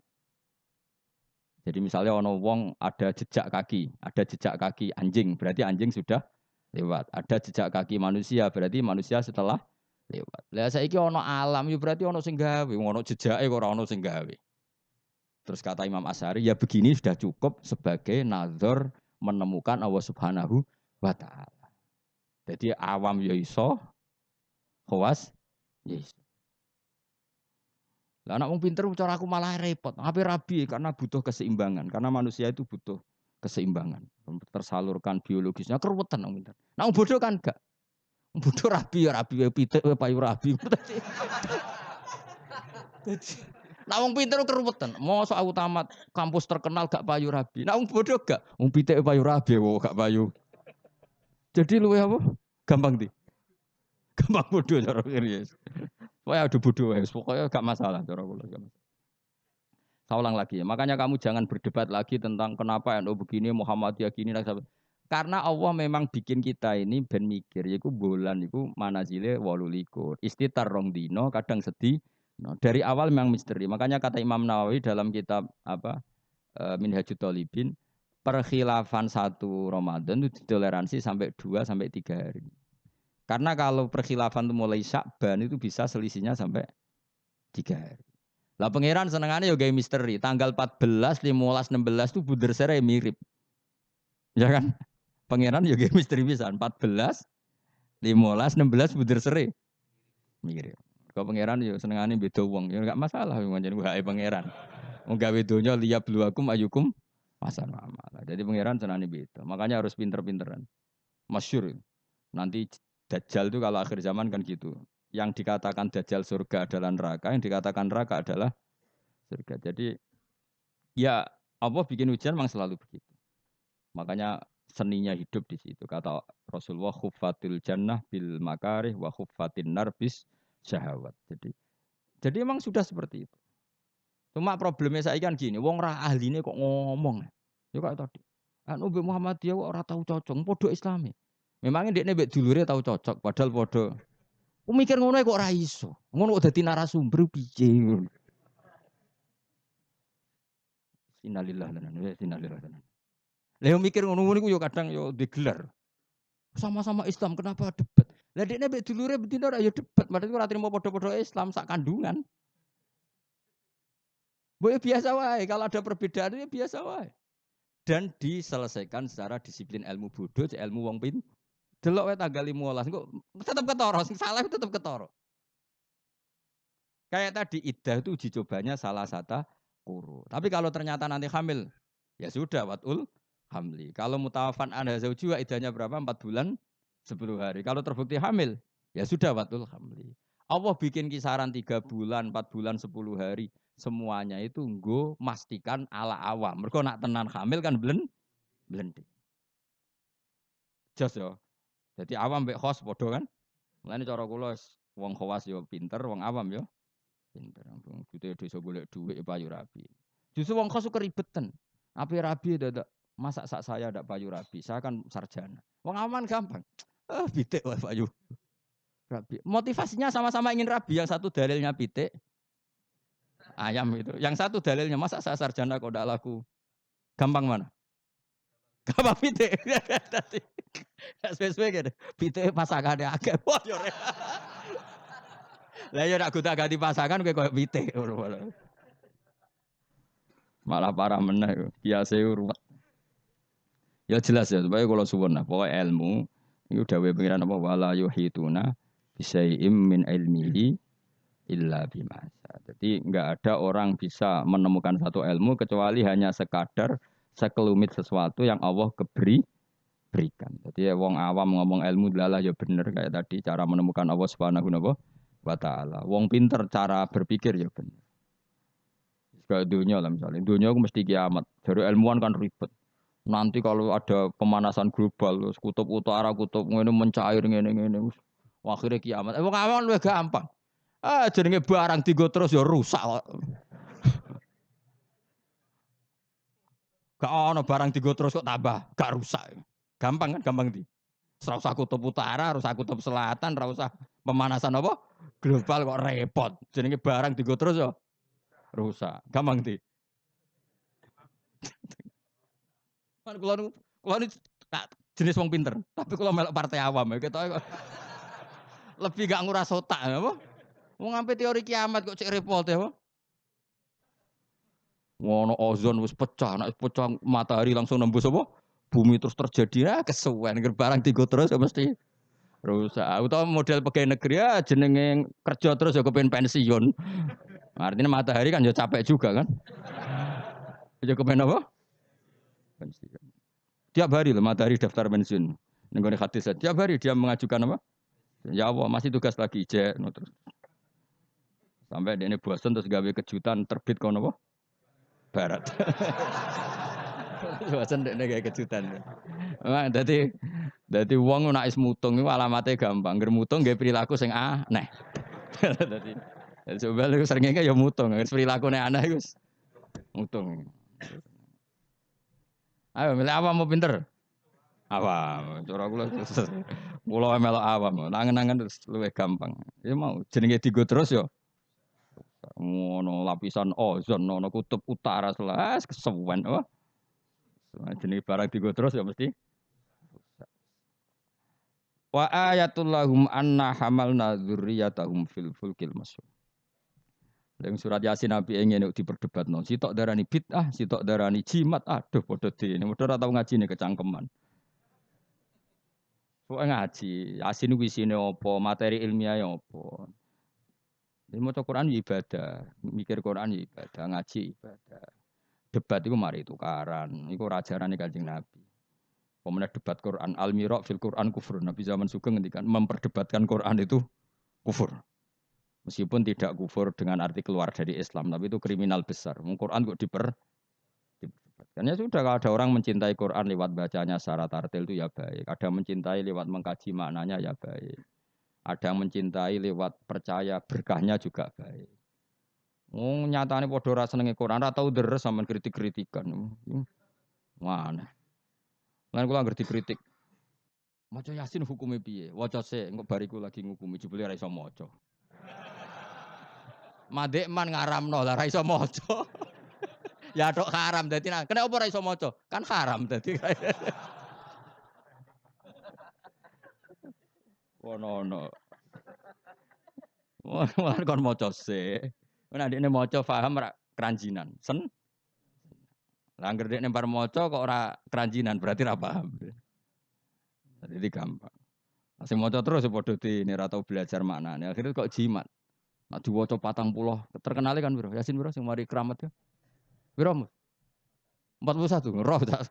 Jadi misalnya ono wong ada jejak kaki anjing, berarti anjing sudah lewat. Ada jejak kaki manusia, berarti manusia setelah lewat. Lah saiki ono alam, ya berarti ono sing gawe, ono jejake kok ora ono sing gawe. Terus kata Imam Asy'ari, ya begini sudah cukup sebagai nazar menemukan Allah Subhanahu wa taala. Jadi awam ya iso, khawas ya iso. Lah anak wong pinter cara aku malah repot. Hampir rabi karena butuh keseimbangan. Karena manusia itu butuh keseimbangan. Tersalurkan biologisnya keruwetan wong pinter. Nah wong bodoh kan enggak. Wong bodoh rabi ya pitik ya payu rabi. Nah wong pinter keruwetan. Mosok aku tamat kampus terkenal gak payu rabi. Nah wong bodoh gak. Wong pitik payu rabi gak payu. Jadi luwe apa? Gampang di. Gampang bodoh cara pikir. Pokoknya ada bodoh ya, pokoknya gak masalah cara kula. Saya ulang lagi ya. Makanya kamu jangan berdebat lagi tentang kenapa NU begini, Muhammadiyah gini. Karena Allah memang bikin kita ini ben mikir. Yaitu bulan itu manazile 18. Istitar rong dino, kadang sedih. No, dari awal memang misteri. Makanya kata Imam Nawawi dalam kitab apa Minhajut Thalibin, perkhilafan satu Ramadan itu ditoleransi sampai 2 sampai 3 hari. Karena kalau perkhilafan itu mulai Sya'ban itu bisa selisihnya sampai 3 hari. Lah pangeran senengannya ya gawe misteri. Tanggal 14, 15, 16 itu buder sere mirip. Ya kan? Pangeran ya gawe misteri pisan. 14, 15, 16 buder sere mirip. Kalau pangeran ya senengane beda wong, ya enggak masalah pancen wae pangeran. Wong gawe donya liya bluakum ayukum masan amal. Jadi pangeran senengane beda. Makanya harus pinter-pinteran. Masyhur. Nanti Dajjal itu kalau akhir zaman kan gitu. Yang dikatakan Dajjal surga adalah neraka, yang dikatakan neraka adalah surga. Jadi ya Allah bikin ujian memang selalu begitu. Makanya seninya hidup di situ. Kata Rasulullah khuffatil jannah bil makarih wa khuffatin nar bis syahawat. Jadi emang sudah seperti itu. Cuma problemnya saya kan gini, wong ra ahline kok ngomong. Ya kayak tadi. Anu Muhammadiyah kok ora tahu cocok, podo Islami. Memangnya dia nebek dulure tahu cocok, padahal podo. Aku mikir ngono kok ora iso. Ngono kok dadi narasumber piye ngono. Innalillahi wa inna ilaihi raji'un. Lah mikir ngono-ngono iku yo kadang yo digelar. Sama-sama Islam kenapa debat? Lah dekne mbek dulure betina ora yo debat, padahal ora trimo padha-padha Islam sak kandungan. Mbok biasa wae, kalau ada perbedaan ya biasa wae. Dan diselesaikan secara disiplin ilmu bodoh, ilmu wong pin. Delok wae tanggal 15 kok tetep ketara, sing salah tetep ketara. Kayak tadi iddah itu uji cobanya salah satu kuru. Tapi kalau ternyata nanti hamil, ya sudah watul hamli. Kalau mutawafan anda zauji iddahnya berapa? 4 bulan 10 hari. Kalau terbukti hamil, ya sudah watul hamli. Allah bikin kisaran 3 bulan, 4 bulan, 10 hari. Semuanya itu nggo mastikan ala awam. Mergo nak tenan hamil kan blendi. Jos ya. Jadi awam mbek khos padha kan? Mulane cara kula wong khawas yo pinter, wong awam yo pinter. Bute desa golek dhuwit payu rapi. Justru wong kos keribetan. Api rabi dadak masak sak saya ndak payu rabi. Saya kan sarjana. Wong aman gampang. Pitik wae payu rabi. Motivasinya sama-sama ingin rabi. Yang satu dalilnya pitik ayam itu. Yang satu dalilnya masa saya sarjana kok ndak laku. Gampang mana? Gampang pitik. Dadi spesifik gitu. Pitik pasangane akeh. Wah yo. Lah yo nak gonta-ganti pasangan kowe koyo pitik. Malah parah meneh biasa ruwet. Ya jelas ya, supaya kalau suwun nah, pokoknya ilmu itu dawuh pengiran apa wala yuhituna bisyai'im min ilmihi illa bima. Jadi enggak ada orang bisa menemukan satu ilmu kecuali hanya sekadar sekelumit sesuatu yang Allah berikan. Jadi ya wong awam ngomong ilmu adalah ya bener kayak tadi cara menemukan Allah Subhanahu wa taala. Wong pinter cara berpikir ya bener. Kayak dunia lah misalnya. Dunia aku mesti kiamat. Dari ilmuwan kan ribet. Nanti kalau ada pemanasan global, kutub utara, kutub ngene mencair ngene. Akhirnya kiamat. Wong awam luwih gampang. Jenenge barang digo terus ya rusak kok. Gak ono barang digo terus kok tambah, gak rusak. Gampang kan, gampang di. Ora usah kutub utara, ora usah kutub selatan, ora usah pemanasan apa? Global kok repot. Jenenge barang digo terus ya rusak. Gampang di. Kan kula nu jenis wong pinter, tapi kula melok partai awam ya ketok lebih gak nguras otak apa? Wong ngampe teori kiamat kok cek repot ya apa? Ngono ozon wis pecah, nek pecah matahari langsung nembus apa? Bumi terus terjadi kesuwen barang digo terus ya mesti rusak. Utawa model pegawai negeri ya jenenge kerja terus ya kepen pensiun. Artinya matahari kan ya capek juga kan? Ya kepen apa? Pensiun. Tiap hari loh matahari daftar pensiun. Nenggone hadis tiap hari dia mengajukan apa? Ya Allah masih tugas lagi cek terus. Sampai dia ini bosan terus gawe kejutan terbit kono apa? Barat. Bosan dia gawe kejutan. Nah, dadi wong nek is mutung iku alamate gampang. Ngger mutung gawe perilaku sing aneh. Dadi coba lu seringnya ya mutung, perilakune aneh iku mutung. Ayo milih awam mau pinter. Awam, cara kula melok awam. Nangen-nangen terus luwih gampang. Ya mau jenenge digo terus ya. Ngono lapisan ozon ono kutub utara selas kesuwen apa. Jenenge barang digo terus ya mesti. Wa ayatul lahum anna hamalna dzurriyyatahum fil fulkil masyhur. Yang surat Yasin Nabi ingin diperdebatno. Sitok darani bid'ah, sitok darani jimat. Aduh padha dene. Padha ora tau ngajine kecangkeman. Pokoke ngaji, Yasin kuwi isine apa, materi ilmiah apa. Jadi maca Quran ya ibadah, mikir Quran ya ibadah, ngaji ibadah. Debat itu mari tukaran. Iku ajarane Kanjeng Nabi. Pemenang debat Quran, al-mira' fil Quran kufur. Nabi zaman Sugeng ngendikan memperdebatkan Quran itu kufur. Meskipun tidak kufur dengan arti keluar dari Islam, tapi itu kriminal besar. Quran kok diperdebatkan. Ya sudah, kalau ada orang mencintai Quran lewat bacanya secara tartil itu ya baik. Ada mencintai lewat mengkaji maknanya ya baik. Ada yang mencintai lewat percaya berkahnya juga baik. Nyatane padha ora senenge Quran, ora tau deres sampean kritik-kritikan. Mana? Lan kula ngerti kritik. Maca Yasin hukume piye? Waca sik, engko bariku lagi ngukumi jebule ora iso maca. Mandek man ngaramno lah ora iso maca. Ya tok haram dadi kena apa ora iso maca? Kan haram dadi. Ono. Wah kon maca sik. Nek ndekne maca paham ora keranjinan. Lah anggere dekne bar maca kok ora keranjinan berarti ora paham. Jadi gampang. Sing maca terus ya padha dene ora tau belajar maknane. Akhirnya kok jimat. Nek diwaca 40 terkenal kan piro? Yasin piro sing mari keramat ya? Piro? 41 roh tak.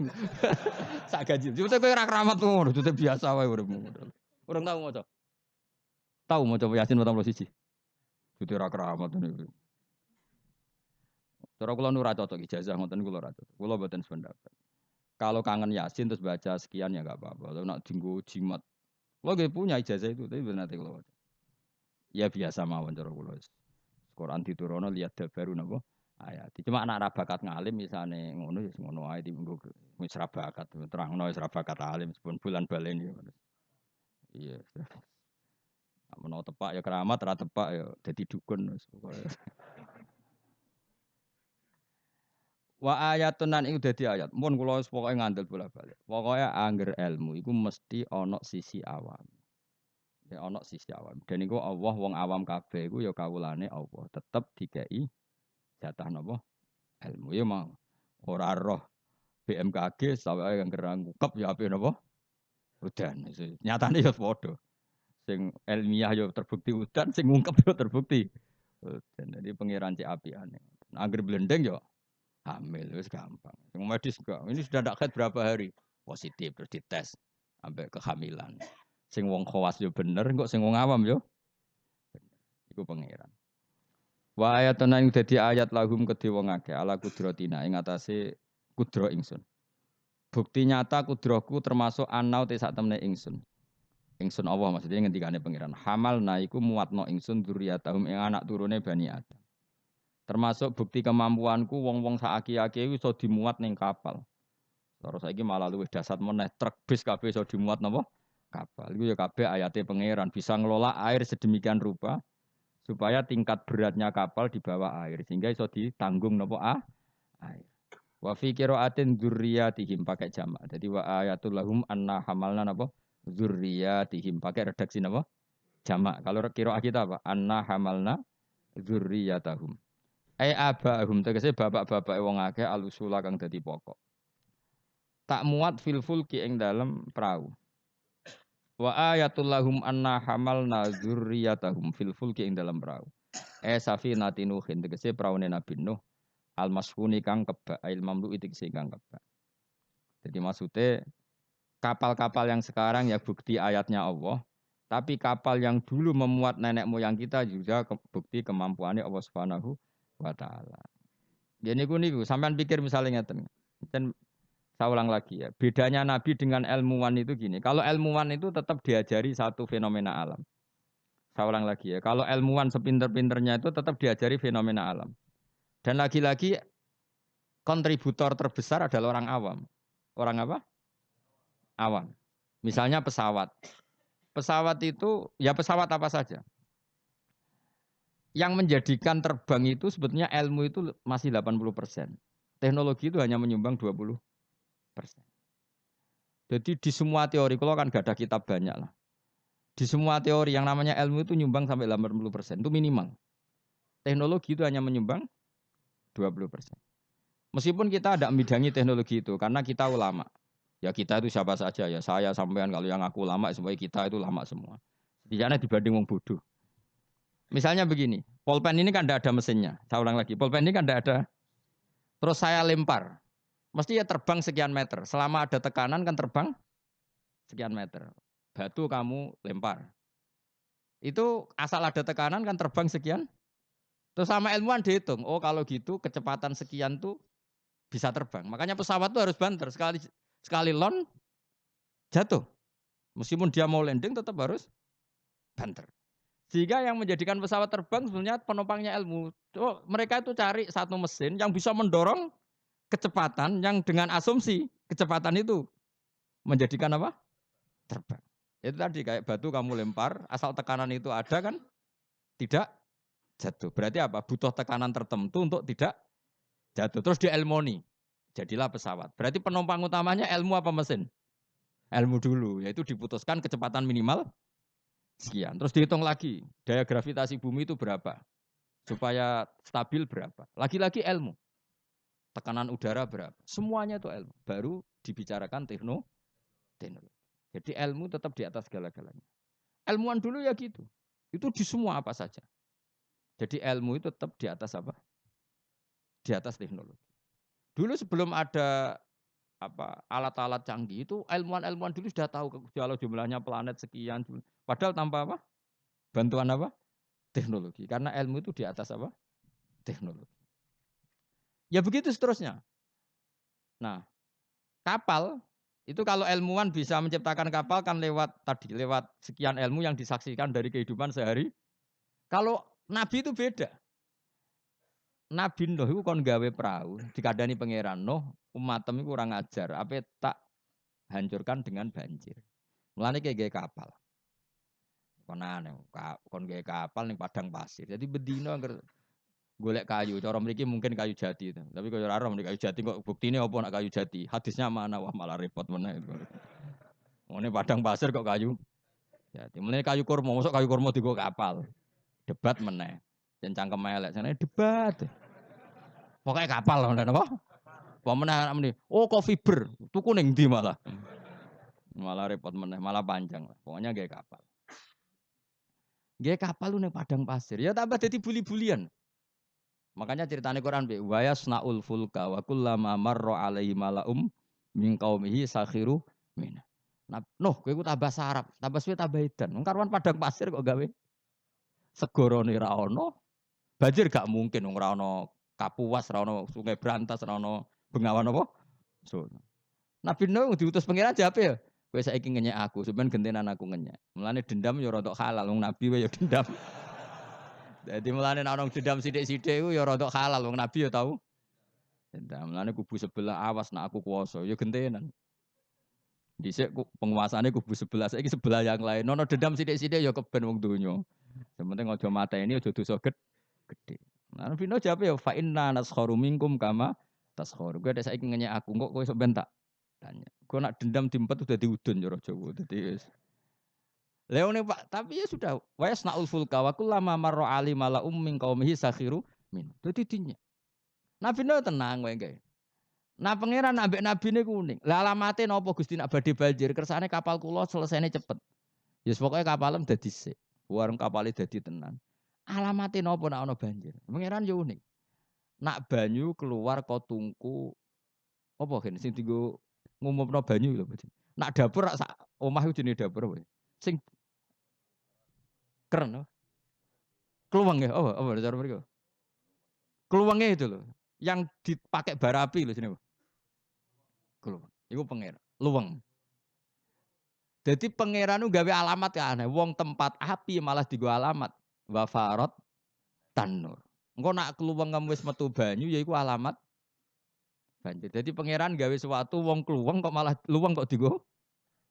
Sak gaji. Jute kowe ora keramat ngono, jute biasa wae uripmu. Urung tau maca. Tau maca Yasin 41. Jute ora keramat niku. Cara kula nu ora cocok ijazah ngoten kula ora cocok. Kula mboten sependapat. Kalau kangen Yasin terus baca sekian ya enggak apa-apa. Kalau nak dinggo jimat. Kula nggih punya ijazah itu tapi bener nanti kula. Ya biasa mawon cara kula. Quran diturunno lihat dabaru napa ayat. Cuma anak ra bakat ngalim misale ngono ya ngono ae dienggo wis ra bakat terangno wis ra bakat alim sepun bulan baleni. Iya. Menawa tepak ya keramat, ra tepak ya dadi dukun wis pokoke. Wa ayatun nan iku dadi ayat. Mun kula wis pokoke ngandel bolak-balik. Pokoke angger ilmu iku mesti ana sisi awam. Ya ana sisi awam. Dan iku Allah wong awam kabeh iku ya kawulane Allah. Tetep dikei jatah napa? Ilmu ya mau. Ora roh BMKG sawake angger ngungkep ya ape napa? Udan. Nyatane ya padha. Sing ilmiah ya terbukti udan, sing ngungkep ya terbukti. Udan. Jadi pangeran cek apiane. Angger blendeng ya hamil, wis gampang. Yang medis enggak. Ini sudah tidak haid berapa hari? Positif terus dites sampai kehamilan. Sing wong khawas yo bener, kok sing wong awam yo bener. Iku pangeran. Wa ayatun ing dadi ayat lahum kedhe wong akeh ala kudratina ing atase kudro ingsun. Bukti nyata kudroku termasuk anau te sak temne ingsun. Ingsun Allah maksudnya ngendikane pangeran. Hamal naiku muatno ingsun dzurriyyatahum ing anak turune Bani Adam. Termasuk bukti kemampuanku wong-wong saaki-aki iso dimuat ning kapal. Terus saiki malah luwih dasar meneh truk bis kabeh iso dimuat napa? Kapal. Iku ya kabeh ayate pangeran bisa ngelola air sedemikian rupa supaya tingkat beratnya kapal di bawah air sehingga iso ditanggung napa air. Wa fi qiraatin dzurriyyatihim pakai jamak. Jadi wa ayatul lahum anna hamalna napa? Dzurriyyatihim pakai redaksi napa? Jamak. Kalau qiraat kita apa? Anna hamalna dzurriyyatahum. Abahum tegese bapak-bapak wong akeh alusula kang dadi pokok. Tak muat fil fulki ing dalem perahu. Wa ayatul lahum anna hamalna dzurriyyatahum fil fulki ing dalem perahu. Safinati nuhin tegese praune Nabi Nuh al mashhuni kang kebak il mamlu tegese kang kebak. Jadi maksudnya kapal-kapal yang sekarang ya bukti ayatnya Allah. Tapi kapal yang dulu memuat nenek moyang kita juga bukti kemampuannya Allah Subhanahu wa ta'ala. Ya niku sampean pikir misalnya ngeten. Dan saya ulang lagi ya. Bedanya Nabi dengan ilmuwan itu gini. Kalau ilmuwan itu tetap diajari satu fenomena alam. Saya ulang lagi ya. Kalau ilmuwan sepinter-pinternya itu tetap diajari fenomena alam. Dan lagi-lagi kontributor terbesar adalah orang awam. Orang apa? Awam. Misalnya pesawat. Pesawat itu ya pesawat apa saja. Yang menjadikan terbang itu sebetulnya ilmu itu masih 80%. Teknologi itu hanya menyumbang 20%. Jadi di semua teori, kalau kan gak ada kitab banyak lah. Di semua teori yang namanya ilmu itu nyumbang sampai 80%. Itu minimal. Teknologi itu hanya menyumbang 20%. Meskipun kita ada membidangi teknologi itu, karena kita ulama. Ya kita itu siapa saja ya. Saya sampean kalau yang aku ulama, semuanya kita itu ulama semua. Setidaknya dibanding wong bodoh. Misalnya begini, pulpen ini kan tidak ada mesinnya. Saya ulang lagi, pulpen ini kan tidak ada. Terus saya lempar, mesti ya terbang sekian meter. Selama ada tekanan kan terbang sekian meter. Batu kamu lempar. Itu asal ada tekanan kan terbang sekian. Terus sama ilmuwan dihitung, oh kalau gitu kecepatan sekian tuh bisa terbang. Makanya pesawat tuh harus banter. Sekali lon jatuh. Meskipun dia mau landing tetap harus banter. Sehingga yang menjadikan pesawat terbang sebenarnya penumpangnya ilmu. Oh, mereka itu cari satu mesin yang bisa mendorong kecepatan yang dengan asumsi kecepatan itu menjadikan apa? Terbang. Itu tadi kayak batu kamu lempar, asal tekanan itu ada kan tidak jatuh. Berarti apa? Butuh tekanan tertentu untuk tidak jatuh. Terus dielmoni. Jadilah pesawat. Berarti penumpang utamanya ilmu apa mesin? Ilmu dulu. Yaitu diputuskan kecepatan minimal sekian. Terus dihitung lagi, daya gravitasi bumi itu berapa? Supaya stabil berapa? Lagi-lagi ilmu. Tekanan udara berapa? Semuanya itu ilmu. Baru dibicarakan teknologi. Jadi ilmu tetap di atas segala-galanya. Ilmuwan dulu ya gitu. Itu di semua apa saja. Jadi ilmu itu tetap di atas apa? Di atas teknologi. Dulu sebelum ada alat-alat canggih itu ilmuwan-ilmuwan dulu sudah tahu kalau jumlahnya planet sekian. Padahal tanpa apa? Bantuan apa? Teknologi. Karena ilmu itu di atas apa? Teknologi. Ya begitu seterusnya. Nah, kapal itu kalau ilmuwan bisa menciptakan kapal kan lewat sekian ilmu yang disaksikan dari kehidupan sehari. Kalau Nabi itu beda. Nabi Nuh iku kon gawe perahu, dikandani pangeran Nuh, umatem iku kurang ajar, ape tak hancurkan dengan banjir. Mulane kayak gawe kapal. Konane, kon gawe kapal ning padang pasir. Jadi bedino angger golek kayu, cara mriki mungkin kayu jati itu. Tapi kalau ora mriki kayu jati kok buktine apa nak kayu jati? Hadisnya mana? Wah malah repot meneh. Ngene padang pasir kok kayu jati. Mulane kayu kurma, mosok kayu kurma digo kapal. Debat meneh. Jan cangkem elek, jane debat. Pokoke kapal lho napa? Apa meneh meni. Oh kok fiber, tuku ning ndi malah. Malah repot meneh, malah panjang. Pokoknya gawe kapal. Gawe kapal lu ning padang pasir. Ya tambah dadi buli-bulian. Makanya ceritane Quran be wa yasnaul fulka wa kullama marra alaihi malaum min qaumihi sakhiru min. Nah, noh kowe ku tambah sarap, tambah suwe tambah edan. Wong karuan padang pasir kok gawe segorone ra ono. Banjir gak mungkin wong ora ono Kapuas, ora ono Sungai Brantas, ora ono Bengawan apa? So. Nabi Nuh diutus pangeran jape ya. Kowe saiki ngenyek aku, sampean gentenan aku ngenyek. Mulane dendam ya rada halal wong nabi wae ya dendam. Jadi mulane nek ana dendam sithik-sithik iku ya rada halal wong nabi ya tau. Dendam. Mulane kubu sebelah awas nek aku kuwasa ya gentenan. Dhisik penguasane kubu sebelah, saiki sebelah yang lain. Ono dendam sithik-sithik ya keben wong donya. Yang penting aja mateni aja dosa gede. Nah, Nabi Nuh jawab ya fa inna naskharu minkum kama taskharu. Kowe nek saiki ngenyek aku kok kowe sok ben tak tanya. Kowe nak dendam diempet udah diudun cara Jawa. Dadi wis Leone Pak, tapi ya sudah wa yasnaul fulka wa kullama marra ali mala min qaumihi sakhiru min. Dadi dinya. Nabi Nuh tenang wae gae. Nah pangeran ambek nabine kuning. Lah alamate napa Gusti nak badhe banjir kersane kapal kula selesainya cepet. Ya yes, pokoknya kapalem dadi sik. Warung kapale dadi tenan. Alamate napa nek ana banjir? Pangeran yo unik. Nak banyu keluar kok tungku apa gen sing dienggo ngumumno banyu lho. Nak dapur sak omah iku jenenge dapur apa? Sing keren apa? Kluweng ya? Apa cara mriko? Kluwenge itu loh. Yang dipakai bara api lho jenenge. Kluweng. Iku pangeran. Luweng. Jadi pangeran gawe alamat ya aneh. Wong tempat api malah digo alamat. Wafarot tanur. Engko nak kluweng kamu wis metu banyu ya iku alamat banjir. Jadi pangeran gawe sesuatu wong kluweng kok malah luweng kok digo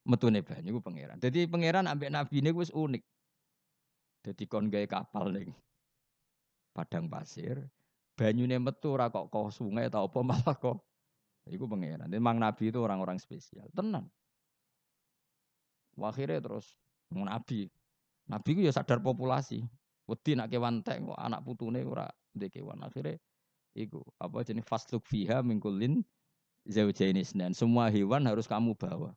metune banyu iku pangeran. Jadi pangeran ambek nabine wis unik. Jadi kon gawe kapal ning padang pasir, banyune metu ora kok sungai ta apa malah kok iku pangeran. Memang nabi itu orang-orang spesial. Tenan. Akhirnya terus nabi. Nabi ku ya sadar populasi. Wedi nak kewan tek kok anak putune ora ndek kewan. Akhirnya iku apa jenis fasluk fiha mingkulin zaujaini isnan. Semua hewan harus kamu bawa.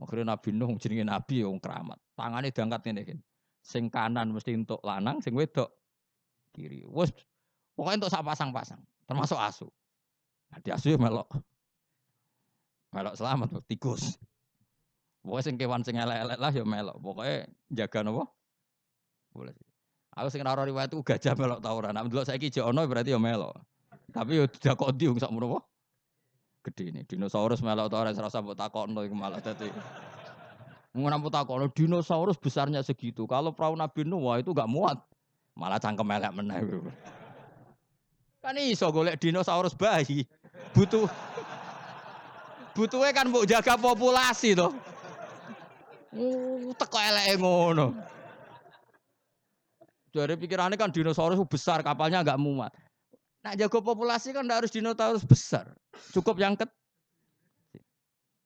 Akhirnya Nabi Nuh jenenge nabi wong keramat. Tangane diangkat ngene iki. Sing kanan mesti entuk lanang, sing wedok kiri. Wes pokoke entuk sak pasang-pasang, termasuk asu. Nah, di asu ya melok. Melok selamat tikus. Pokoknya sing kewan sing elek-elek lah ya melok. Pokoknya jaga napa? Boleh. Aku sing ora riwayat itu gajah melok ta ora. Nek ndelok saiki jek ono berarti ya melok. Tapi yo didakoni wong sakmono apa? Gede ini. Dinosaurus melok ta ora serasa mbok takokno iku malah dadi. Ngono mbok takokno dinosaurus besarnya segitu. Kalau perahu Nabi Nuh wah itu enggak muat. Malah cangkem elek meneh. Kan iso golek dinosaurus bayi. Butuhe kan mbok jaga populasi to. Teko eleke ngono. Dari pikirannya kan dinosaurus besar, kapalnya enggak muat. Nak jaga populasi kan enggak harus dinosaurus besar. Cukup yang kecil.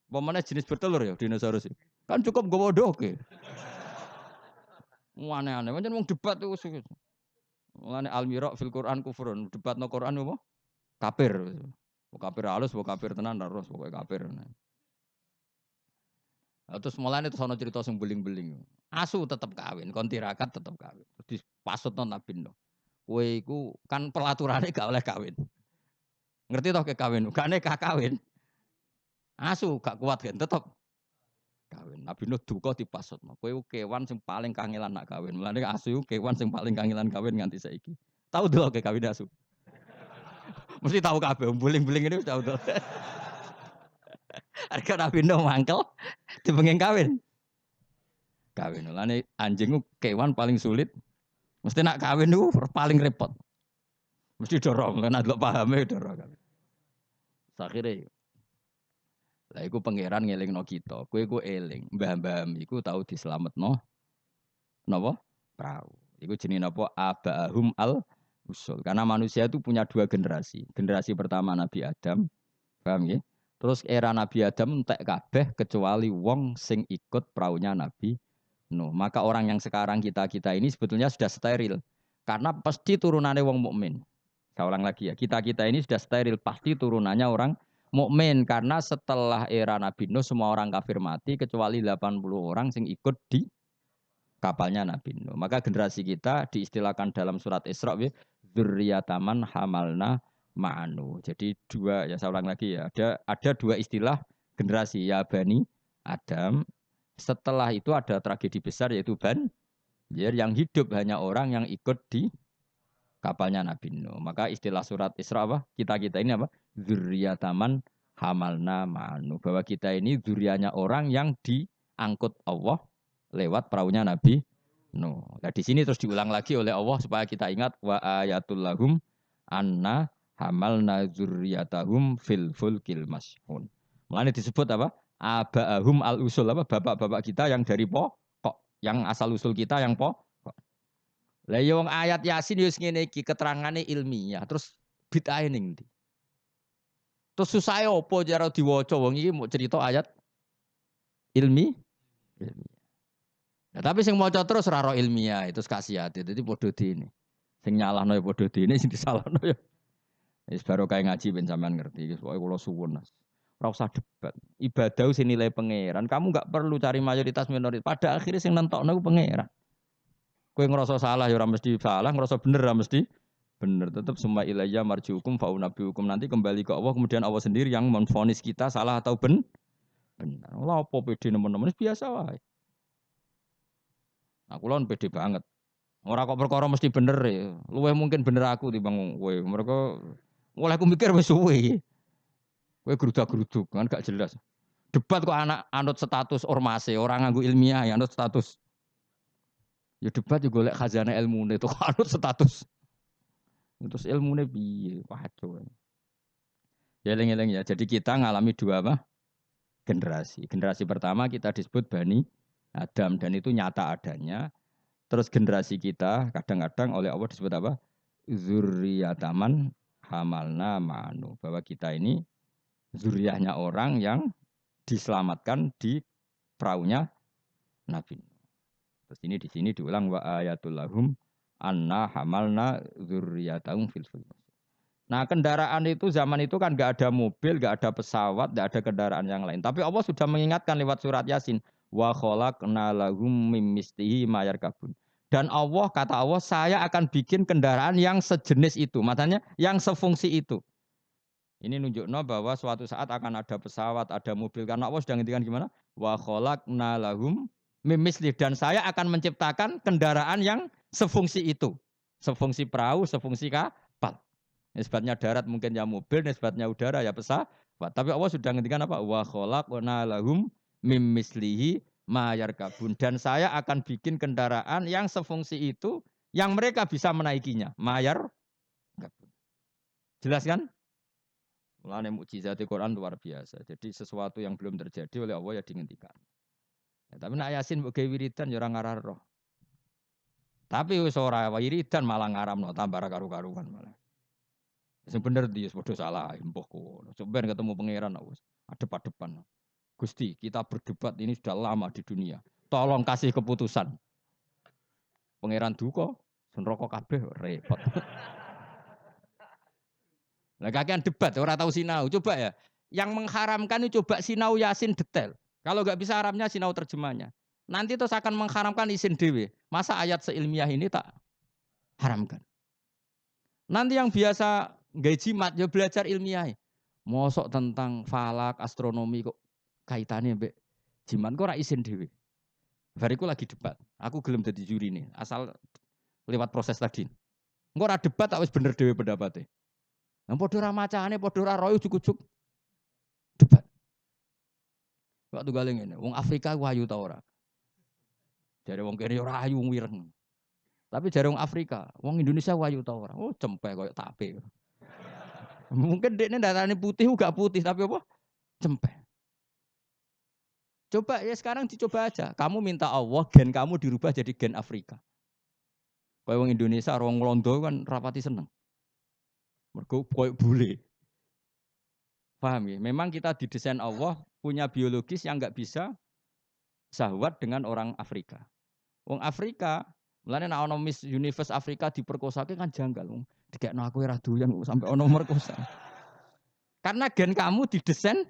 Pemane jenis bertelur ya dinosaurus. Kan cukup nggawa doke. Aneh-aneh, pancen wong debat itu. Mulane al-mira fil Quran kufrun. Debatno Quran apa? Kafir. Kafir halus, kafir tenan terus pokoke kafir. Terus mulane terus ana cerita sing beling-beling. Asu tetep kawin, kon tirakat tetep kawin. Terus dipasutno Nabi Nuh. Kowe iku kan pelaturane gak oleh kawin. Ngerti toh ke kawin, gak nekah kawin. Asu gak kuat kan tetep kawin. Nabi Nuh duka dipasutno. Kowe kewan sing paling kangelan nak kawin. Mulane asu kewan sing paling kangelan kawin nganti saiki. Tahu delok ke kawin asu. Mesti tahu kabeh, beling-beling ini tahu delok. Harga Nabi Nuh mangkel dipengin kawin. Kawin. Mulane anjing ku kewan paling sulit. Mesti nak kawin niku paling repot. Mesti dorong kan ada pahame dorong kan. Akhire lah iku pangeran ngelingno kita. Kowe ku eling, mbah-mbah iku tau dislametno napa? Prau. Iku jenenge napa? Abahum al usul. Karena manusia itu punya dua generasi. Generasi pertama Nabi Adam, paham ya? Terus era Nabi Adam entek kabeh kecuali wong sing ikut praunya Nabi Nuh. Maka orang yang sekarang kita ini sebetulnya sudah steril. Karena pasti turunannya wong mukmin. Saya ulang lagi ya, kita ini sudah steril, pasti turunannya orang mukmin karena setelah era Nabi Nuh semua orang kafir mati kecuali 80 orang sing ikut di kapalnya Nabi Nuh. Maka generasi kita diistilahkan dalam surat Isra dzurriyyataman hamalna ma'anu. Jadi dua ya saya ulang lagi ya, ada dua istilah generasi ya Bani Adam. Setelah itu ada tragedi besar yaitu Banjir yang hidup hanya orang yang ikut di kapalnya Nabi Nuh. Maka istilah surat Isra apa? Kita ini apa? Dzurriyyataman hamalna ma'anu. Bahwa kita ini dzurriyyahnya orang yang diangkut Allah lewat perahunya Nabi Nuh. Nah, di sini terus diulang lagi oleh Allah supaya kita ingat wa ayatul lahum anna hamalna dzurriyyatahum fil fulkil mashhun. Mulane disebut apa? Abahum al usul apa? Bapak-bapak kita yang dari pokok, yang asal usul kita yang pokok. Lah yo ayat Yasin yo ngene iki keterangane ilmiah, terus bid'ah ning ndi? Terus susah opo cara diwaca wong iki mau cerita ayat ilmiah. Ya, tapi sing maca terus ora ro ilmiah itu kasihate. Dadi padha dene. Sing nyalahno ya padha dene, sing disalahno ya. Wis baru kae ngaji ben sampean ngerti. Wis pokoke kula suwun. Ora usah debat. Ibadah sing nilai pangeran. Kamu enggak perlu cari mayoritas minoritas. Pada akhirnya sing nentokno ku pangeran. Kowe ngerasa salah ya ora mesti salah, ngerasa bener ora mesti bener. Tetap semua ilayya marjiukum faunabiukum. Nanti kembali ke Allah, kemudian Allah sendiri yang menvonis kita salah atau bener. Lah apa pede nemen-nemen biasa wae. Aku lawan pede banget. Ora kok perkara mesti bener ya. Luwih mungkin bener aku timbang kowe. Mereka oleh aku mikir wis suwe. Kowe gerudak-geruduk kan gak jelas. Debat kok anak anut status ormase, orang nganggo ilmiah ya anut status. Ya debat juga golek khazanah ilmune itu anut status. Terus ilmune piye? Waduh. Ya eling-eling ya. Jadi kita ngalami dua apa? Generasi. Generasi pertama kita disebut Bani Adam dan itu nyata adanya. Terus generasi kita kadang-kadang oleh Allah disebut apa? Zurriyataman hamalna ma'anu. Bahwa kita ini zuriyahnya orang yang diselamatkan di perahunya Nabi. Terus ini di sini diulang wa ayatul lahum anna hamalna zurriyatahum fil fulk. Nah kendaraan itu zaman itu kan nggak ada mobil, nggak ada pesawat, nggak ada kendaraan yang lain. Tapi Allah sudah mengingatkan lewat surat Yasin wa khalaqna lahum mim mislihi ma yarkabun. Dan Allah kata Allah saya akan bikin kendaraan yang sejenis itu, makanya yang sefungsi itu. Ini nunjukno bahwa suatu saat akan ada pesawat, ada mobil karena Allah sudah ngintikan gimana? Wa khalaqna lahum mim mislihi dan saya akan menciptakan kendaraan yang sefungsi itu. Sefungsi perahu, sefungsi kapal. Nisbatnya darat mungkin ya mobil, nisbatnya udara ya pesawat. Tapi Allah sudah ngendikan apa? Wa khalaqna lahum mim mislihi ma yarkabun dan saya akan bikin kendaraan yang sefungsi itu yang mereka bisa menaikinya. Mayar jelas kan? Mulane mukjizat Quran luar biasa. Jadi sesuatu yang belum terjadi oleh Allah ya dihentikan. Ya, tapi nak Yasin mbok wiridan ya ora ngarah. Tapi wis ora wiridan malah ngaramno tambah karu-karuan malah. Sing bener dia padha salah, mbah kono. Sampeyan ketemu pangeran wis adep-adepan. Gusti, kita berdebat ini sudah lama di dunia. Tolong kasih keputusan. Pangeran duka, neraka kabeh repot. Lah kakean debat ora tahu sinau. Coba ya. Yang mengharamkan itu coba sinau Yasin detail. Kalau enggak bisa Arabnya sinau terjemahnya. Nanti terus akan mengharamkan isin dewe. Masa ayat seilmiah ini tak haramkan. Nanti yang biasa nggak jimat ya belajar ilmiah. Mosok tentang falak, astronomi kok kaitannya mbek jimat kok ora isin dhewe. Bariku lagi debat. Aku gelem dadi juri nih, asal lewat proses tadi. Engko ora debat tak wis bener dhewe pendapatnya. Lah padha ora macane, padha ora royo juk-juk debat. Kok tunggale ngene, wong Afrika ku ayu ta ora? Jare wong kene ora ayu wireng. Tapi jare wong Afrika, wong Indonesia wayu ta ora? Oh, cempe koyo tape. Mungkin dekne darane putih gak putih tapi apa? Cempe. Coba ya sekarang dicoba aja. Kamu minta Allah gen kamu dirubah jadi gen Afrika. Kayak wong Indonesia, wong Londo kan rapati seneng. Mergo koyo bule. Paham ya? Memang kita didesain Allah punya biologis yang nggak bisa sahwat dengan orang Afrika. Wong Afrika, mulane nek ana Miss Universe Afrika diperkosake kan janggal. Dikekno aku ora doyan sampai ana merkosa. Karena gen kamu didesain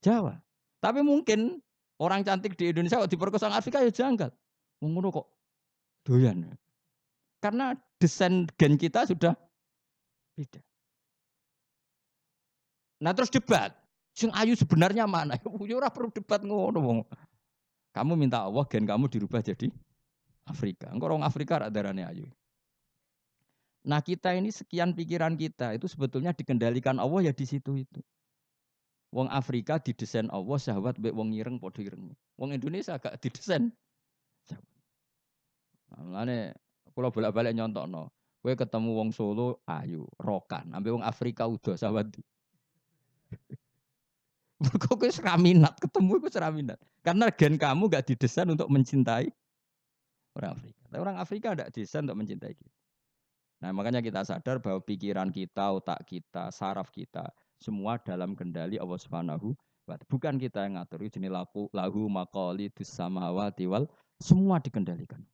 Jawa. Tapi mungkin orang cantik di Indonesia kok diperkosa Afrika ya janggal. Ngono kok doyan. Karena desain gen kita sudah beda. Nah terus debat. Sing ayu sebenarnya mana? Ya ora perlu debat ngono wong. Kamu minta Allah gen kamu dirubah jadi Afrika. Engko orang Afrika rak darane ayu. Nah, kita ini sekian pikiran kita itu sebetulnya dikendalikan Allah ya di situ itu. Wong Afrika didesain Allah syahwat mbek wong ireng padha ireng. Wong Indonesia gak didesain. Mulane kula bolak-balik nyontokno. Kowe ketemu wong Solo ayu, rokan, ambek wong Afrika udah syahwat. Kok kowe ora minat ketemu iku ora minat. Karena gen kamu gak didesain untuk mencintai orang Afrika. Tapi orang Afrika tidak desain untuk mencintai kita. Nah, makanya kita sadar bahwa pikiran kita, otak kita, saraf kita semua dalam kendali Allah Subhanahu wa taala. Bukan kita yang ngatur. Jenis lahu maqalidus samawati wal semua dikendalikan.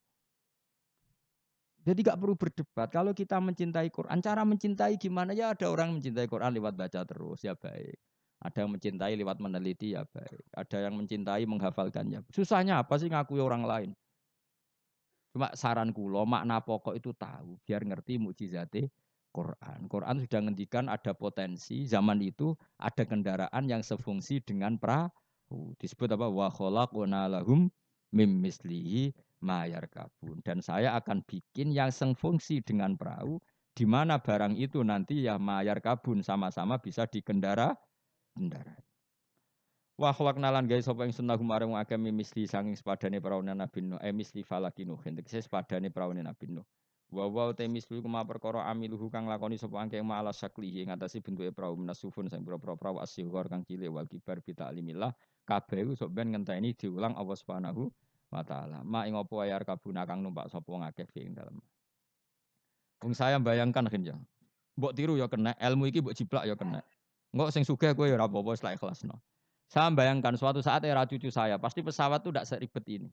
Jadi gak perlu berdebat. Kalau kita mencintai Quran, cara mencintai gimana ya? Ada orang mencintai Quran lewat baca terus ya baik. Ada yang mencintai lewat meneliti ya baik. Ada yang mencintai menghafalkannya. Susahnya apa sih ngakui orang lain? Cuma saran kula makna pokok itu tahu biar ngerti mukjizate Quran. Quran sudah ngendikan ada potensi zaman itu ada kendaraan yang sefungsi dengan perahu. Disebut apa? Wa khalaqna lahum mim mislihi ma yarkabun. Dan saya akan bikin yang sefungsi dengan perahu di mana barang itu nanti ya ma yarkabun sama-sama bisa dikendarai. Wa khalaqna lan gawe sapa ing sunnah marang akeh misli sanging sepadane praune Nabi Nuh misli falakinu tegese sepadane praune Nabi Nuh wa te misli kuma perkara amiluhu kang lakoni sapa angke ma'ala saklihi ngatasi bentuke prau menasufun sing pira-pira prau asyghar kang cilik wal kibar bi ta'limillah kabeh iku sok ben ngenteni diulang Allah Subhanahu wa taala ma ing apa ayar kabuna kang numpak sapa ngakeh ing dalem wong saya bayangkan kan ya mbok tiru ya kena ilmu iki mbok jiplak ya kena engko sing sugih kowe ya ora apa-apa wis lak ikhlasno. Saya bayangkan suatu saat era cucu saya, pasti pesawat itu tidak seribet ini.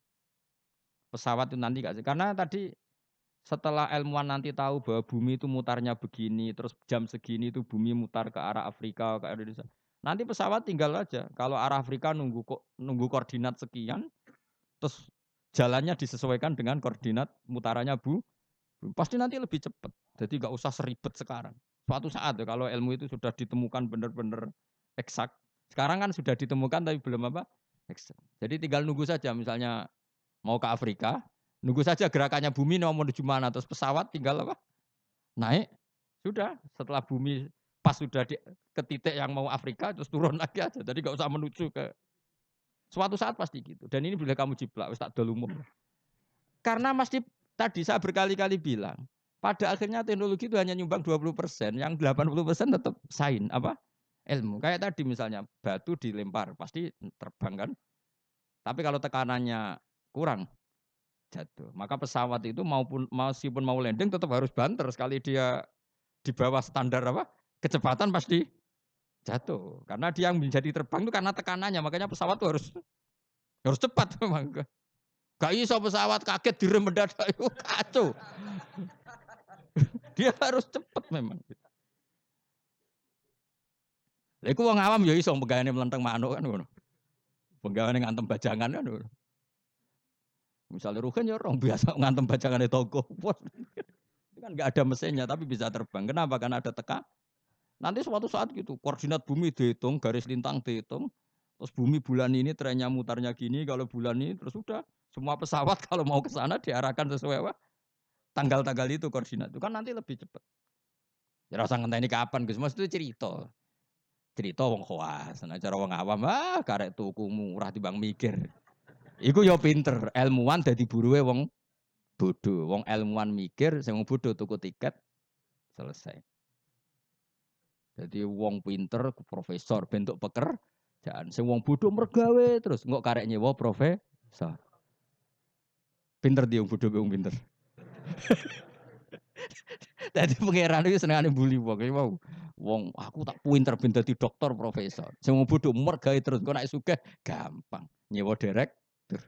Pesawat itu nanti gak sih? Karena tadi setelah ilmuwan nanti tahu bahwa bumi itu mutarnya begini, terus jam segini itu bumi mutar ke arah Afrika, ke Indonesia. Nanti pesawat tinggal aja. Kalau arah Afrika nunggu koordinat sekian, terus jalannya disesuaikan dengan koordinat mutarannya pasti nanti lebih cepat. Jadi gak usah seribet sekarang. Suatu saat ya, kalau ilmu itu sudah ditemukan benar-benar eksak, sekarang kan sudah ditemukan tapi belum apa? Jadi tinggal nunggu saja misalnya mau ke Afrika, nunggu saja gerakannya bumi mau menuju mana terus pesawat tinggal apa? Naik. Sudah, setelah bumi pas sudah ke titik yang mau Afrika terus turun lagi aja. Jadi enggak usah menuju ke suatu saat pasti gitu. Dan ini boleh kamu jiplak wis tak dol umum. Karena mesti tadi saya berkali-kali bilang, pada akhirnya teknologi itu hanya nyumbang 20%, yang 80% tetap sains apa? Ilmu. Kayak tadi misalnya batu dilempar pasti terbang kan. Tapi kalau tekanannya kurang jatuh. Maka pesawat itu meskipun mau landing tetap harus banter sekali dia di bawah standar apa? Kecepatan pasti jatuh. Karena dia yang menjadi terbang itu karena tekanannya. Makanya pesawat itu harus cepat memang. Gak iso pesawat kaget direm mendadak itu kacau. Dia harus cepat memang. Lha iku wong awam ya iso pegawene mlenteng manuk kan ngono. Pegawene ngantem bajangan kan ngono. Misalnya Ruhin ya orang biasa ngantem bajangane toko. Itu kan enggak ada mesinnya tapi bisa terbang. Kenapa? Karena ada teka. Nanti suatu saat gitu, koordinat bumi dihitung, garis lintang dihitung. Terus bumi bulan ini trennya mutarnya gini, kalau bulan ini terus sudah semua pesawat kalau mau ke sana diarahkan sesuai apa? Tanggal-tanggal itu koordinat. Itu kan nanti lebih cepat. Ya rasa ngenteni kapan Gus? Mas itu cerita. Cerita wong khawas, nah cara wong awam karek tuku murah timbang mikir. Iku ya pinter, ilmuwan dadi buruhe wong bodoh. Wong ilmuwan mikir, sing wong bodoh tuku tiket selesai. Jadi wong pinter profesor bentuk pekerjaan. Sing wong bodoh mergawe terus engko karek nyewa profesor. Pinter dia wong bodoh wong pinter. Dadi pangeran iki senengane bully wong. Wow. Wong aku tak pinter ben dadi dokter profesor. Sing wong bodoh mergawe terus engko nek sugih gampang. Nyewa direktur.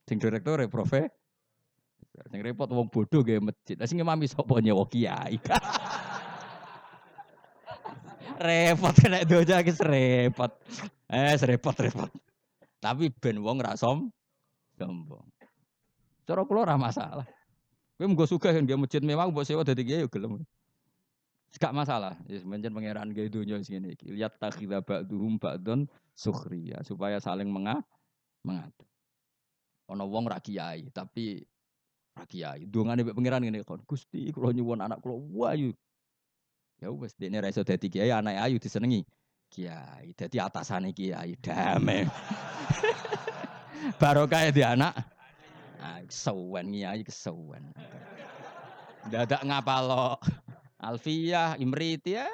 Sing direktur profesor. Sing repot wong bodoh gawe masjid. Lah sing imami sapa nyewa kiai. Repot kena doja iki repot. Repot. Tapi ben wong ra sombong. Cara kula ora masalah. Kowe mung sugih dia masjid mewah mbok sewa dadi kiai yo gelem. Gak masalah. Wis mencen pangeran gawe donya sing ngene iki. Lihat takhidha ba'duhum ba'dun sukhriya supaya saling mengatur. Ana wong ra kiai tapi ra kiai. Dongane mbek pangeran ngene kon. Gusti kula nyuwun anak kula wayu. Ya wis dene ra iso dadi kiai, anake ayu disenengi. Kiai, dadi atasane kiai, damai. Barokah di anak. Ah, kesuwen kiai kesuwen. Dadak ngapalo. Alfiyah, Imriti ya.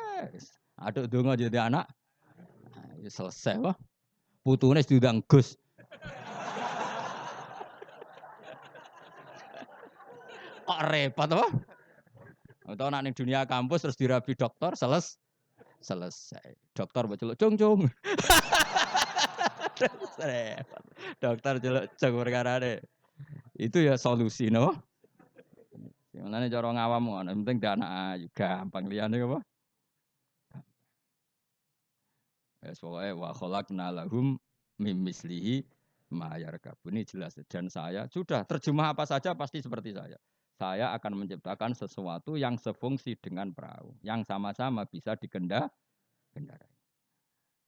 Aduk donga jadi anak. Nah, selesai wah. Putune diundang Gus. Kok repot wah. Atau nak ning dunia kampus terus dirabi dokter selesai. Dokter mbok celuk cung. Dokter celuk cung perkarane. Itu ya solusi no. Menane cara ngawam ngono, penting anak ayu gampang liyane apa? Wes pokoke wa khalaqna lahum mim mislihi ma yarkabun. Ini jelas dan saya sudah terjemah apa saja pasti seperti saya. Saya akan menciptakan sesuatu yang sefungsi dengan perahu, yang sama-sama bisa dikendarai.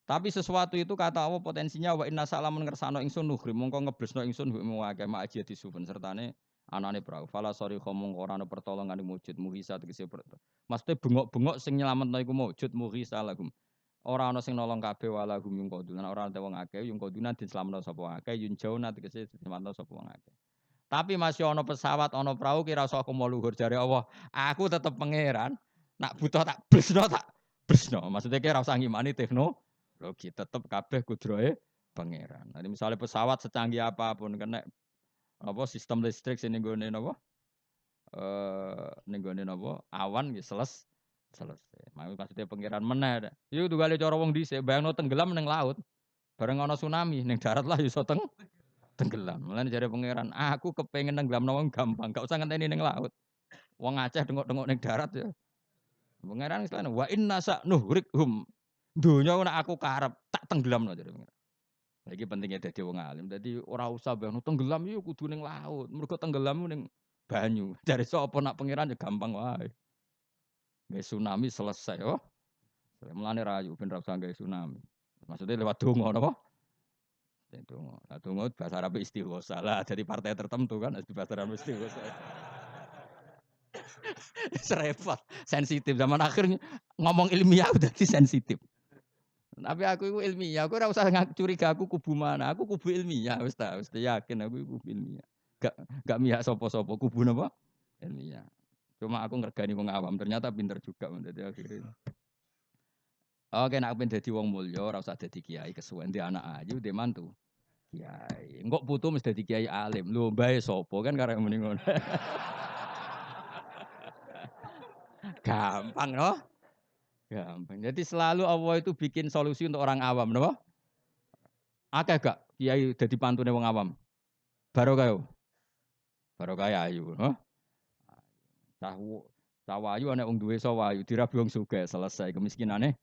Tapi sesuatu itu kata Allah potensinya wa inna salamun ngersano ingsun nuhri mongko ngeblesno ingsun mu akeh ma aji disuben sertane anane perahu. Fala sori khomong ora ana pertolongan wujud muhisa tegese Maksudnya bengok-bengok sing nyelametno iku wujud muhisa lahum. Ora ana sing nolong kabeh wala hum yung kodunan ora ana wong akeh yung kodunan diselametno sapa akeh yun jauna tegese diselametno sapa wong akeh. Tapi masih ono pesawat, ono perahu kira usah aku mau luhur jare Allah. Aku tetep pangeran. Nak butuh tak bresno. Maksudnya kira usah ngimani teknologi, tetep kabeh kudrohe pangeran. Nanti misalnya pesawat secanggih apapun kena apa sistem listrik sing nggone napa? Ning gone napa? Awan nggih selesai. Maksudnya pangeran meneh. Iku tugale cara wong dhisik bayangno tenggelam ning laut. Bareng ana tsunami ning darat lah iso tenggelam. Mulane jare pangeran, aku kepengin nenggelamno wong gampang, gak usah ngenteni ning laut. Wong Aceh dengok-dengok ning darat ya. Pangeran istilahnya wa inna sa nuhrikhum. Donya nek aku karep tak tenggelamno jare pangeran. Iki pentingnya dadi wong alim. Dadi ora usah bayangno tenggelam yo kudu ning laut. Mergo tenggelam ning banyu. Jare sapa nak pangeran ya gampang wae. Nggih tsunami selesai yo. Mulane rayu ben ra usah gawe tsunami. Maksudnya lewat donga napa? Donga bahasa Arab istighosa lah. Jadi partai tertentu kan di bahasa Arab istighosa. Serepot, sensitif zaman akhirnya ngomong ilmiah udah sensitif. Tapi aku itu ilmiah, aku ora usah curiga aku kubu mana, aku kubu ilmiah, wis yakin aku kubu ilmiah. Gak mihak sapa-sapa kubu napa? Ilmiah. Cuma aku ngergani wong awam, ternyata pinter juga menjadi akhirnya. Oke, nek ben dadi wong mulya ora usah dadi kiai kesuwen di anak ayu, di mantu. Kiai. Engkok putu mesti dadi kiai alim. Lho mbae sapa kan karek muni ngono. Gampang no? Gampang. Jadi selalu Allah itu bikin solusi untuk orang awam, no? Akeh gak kiai dadi pantune wong awam? Barokah yo. Barokah ayu, no? Cawayu ana wong duwe sawayu dirabi wong sugih selesai kemiskinane.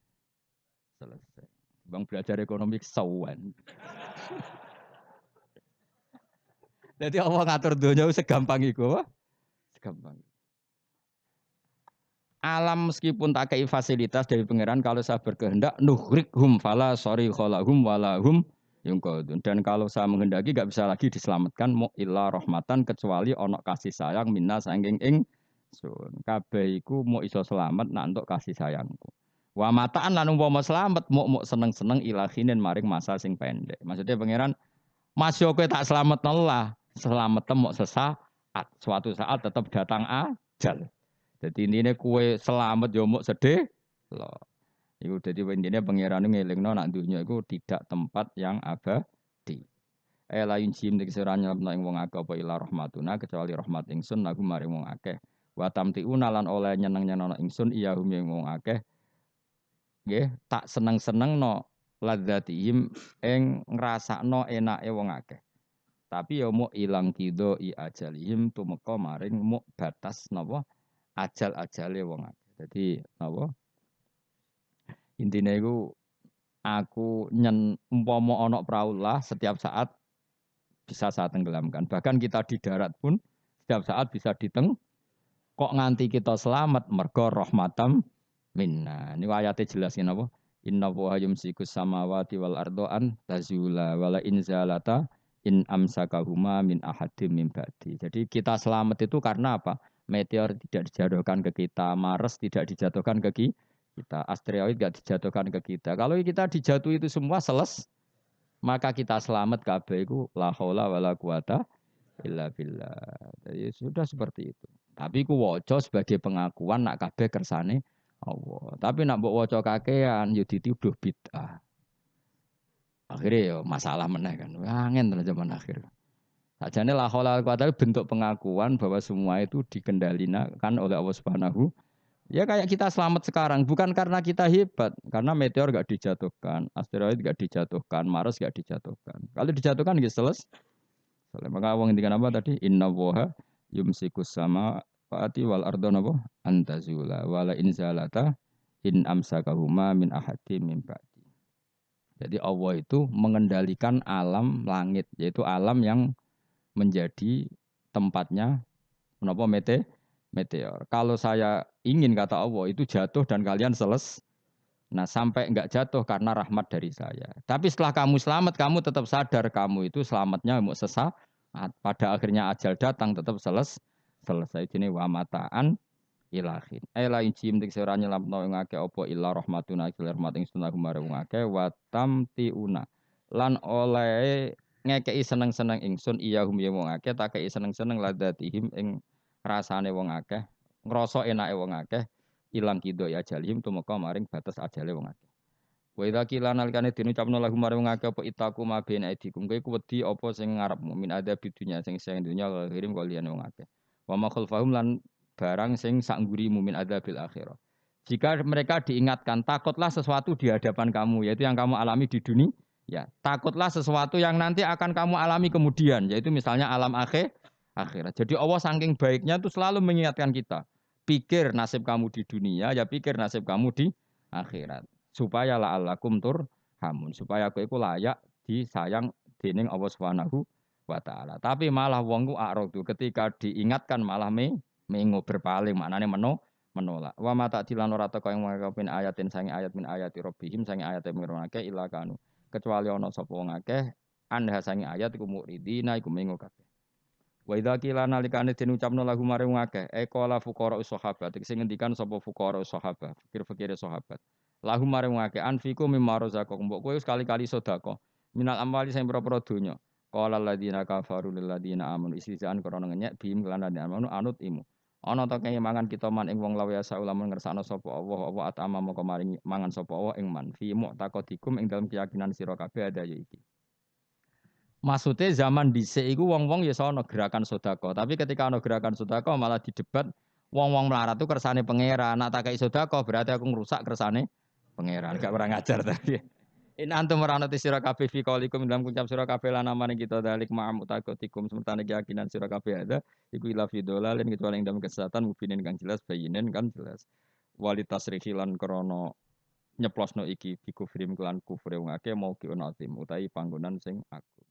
Selesai. Bang belajar ekonomi kesawan. Jadi Allah ngatur dunia segampang iku, segampang. Alam meskipun tak kei fasilitas dari pangeran kalau saya berkehendak nuhrikhum fala sorry kholahum walahum yungkodun. Dan kalau saya menghendaki gak bisa lagi diselamatkan mu illa rahmatan kecuali ono kasih sayang minna saking ingsun. Kabeh iku mu iso selamat nak entuk kasih sayangku. Wa mataan lan umpama selamat mu seneng-seneng ilahinin maring masa sing pendek. Maksudnya pangeran Mas yo kowe tak selametno lah, selamet mau Suatu saat tetap datang ajal. Jadi intinya kue selamat yo muk sedih loh. Iku dadi intinya pangeran ngelingno nak dunya iku tidak tempat yang abadi. Lain jim nek sira nyelapno ing wong akeh apa ila rahmatuna kecuali rahmat ingsun aku maring wong akeh. Wa tamtiuna lan oleh nyeneng-nyenengno ingsun iya hum ing wong akeh. Nggih, tak seneng-senengno ladzatihim ing ngrasakno enake wong akeh. Tapi ya mau ilang kido I ajalihim tumeka maring mau batas napa ajal-ajale wong akeh. Dadi napa intine iku aku umpama ana prau lah setiap saat bisa saya tenggelamkan. Bahkan kita di darat pun setiap saat bisa kok nganti kita selamat mergo rahmatam minna. Ini ayatnya jelasin apa? Inna wa yumsikus samawati wal ardoan tazula wala inzalata in amsakahuma min ahadim min ba'di. Jadi kita selamat itu karena apa? Meteor tidak dijatuhkan ke kita, Mars tidak dijatuhkan ke kita, asteroid tidak dijatuhkan ke kita. Kalau kita dijatuh itu semua maka kita selamat kabeh iku la haula wala quwata illa billah. Jadi sudah seperti itu. Tapi ku waca sebagai pengakuan nak kabeh kersane Allah. Tapi nak mbok waca kakean yo dituduh bid'ah. Akhirnya yo masalah meneh kan. Angin tenan zaman akhir. Sajane la haula wala quwata bentuk pengakuan bahwa semua itu dikendalikan oleh Allah Subhanahu. Ya kayak kita selamat sekarang bukan karena kita hebat, karena meteor gak dijatuhkan, asteroid gak dijatuhkan, Mars gak dijatuhkan. Kalau dijatuhkan gitu selesai. Maka wong ngendikan apa tadi? Inna woha yumsikus sama faati wal ardon apa? Antazula wala inzalata in amsakahuma min ahadim min ba'di. Jadi Allah itu mengendalikan alam langit, yaitu alam yang menjadi tempatnya menapa meteor. Kalau saya ingin kata Allah itu jatuh dan kalian selesai. Nah sampai enggak jatuh karena rahmat dari saya. Tapi setelah kamu selamat, kamu tetap sadar kamu itu selamatnya mau sesaat. Pada akhirnya ajal datang tetap selesai. Jadi wa mataan ilahin. Lain cim dik sira nyelamno ing akeh apa illa rahmatuna ila rahmat ing sunah marang akeh wa tamtiuna. Lan oleh ngekei seneng-seneng ingsun iya hum ya wong akeh tak kei seneng-seneng ladatihim ing rasane wong akeh, ngrasa enake wong akeh, ilang kido ya jalim tumeka maring batas ajale wong akeh. Wa idza qila nalikane dinucapno lagu maring wong akeh apa itaku mabene aidikum kowe ku wedi apa sing ngarepmu min ada bidunya sing dunya kirim kok liyane wong akeh. Wa ma khalfahum lan barang sing sak nggurimu min adzabil akhirah. Jika mereka diingatkan, takutlah sesuatu di hadapan kamu, yaitu yang kamu alami di dunia. Ya, takutlah sesuatu yang nanti akan kamu alami kemudian, yaitu misalnya alam akhirat. Jadi Allah saking baiknya itu selalu mengingatkan kita. Pikir nasib kamu di dunia, ya pikir nasib kamu di akhirat. Supaya la'allakum turhamun. Supaya aku itu layak disayang dening Allah Subhanahu wa taala. Tapi malah wong ku a'radu ketika diingatkan malah mengo berpaling, maknane menolak. Wa mata dilan ora teko ing ngakepin ayatin sange ayat min ayati rabbihim sange ayat mirwanake ila kanu. Kecuali ana sapa wong akeh anha sange ayat iku muridina iku mengo kabeh. Wa idza qila nalikane den ucapno lagu mare wong akeh qala fuqara sahabat sing ngendikan sapa fuqara sahabat fikir-fikire sahabat. Lagu mare wong akeh anfiku mimma razaqakum mbok kowe sekali-kali sedekah minal amwali sing pira-pira donya. Qala alladziina kafaru lil ladziina amanu istizaan krana ngenyek bihim lan amanu anut imu. Ana ta kaya mangan kita man ing wong lawe asa ulama ngersakno sapa Allah apa atama moko maring mangan sapa Allah ing man fi mu'taqadikum ing dalam keyakinan sira kabeh ada ya iki. Maksudnya zaman dhisik iku wong-wong ya sono gerakan sedekah, tapi ketika ana gerakan sedekah malah didebat wong-wong melarat tuh kersane pangeran, nak tak kei sedekah berarti aku ngrusak kersane pangeran, gak kurang ajar tadi. In antum meranati sira kabeh fi qaulikum dalam ucap sira kabeh lan amane kita dalik ma'am utakotikum semertane keyakinan sira kabeh ada iku ila fi dolalin kecuali ing dalam kesesatan mubinin kang jelas bayinen kan jelas walitas rihilan krana nyeplosno iki bi kufrim kelan kufre wong akeh mau ki onatim utahi panggonan sing aku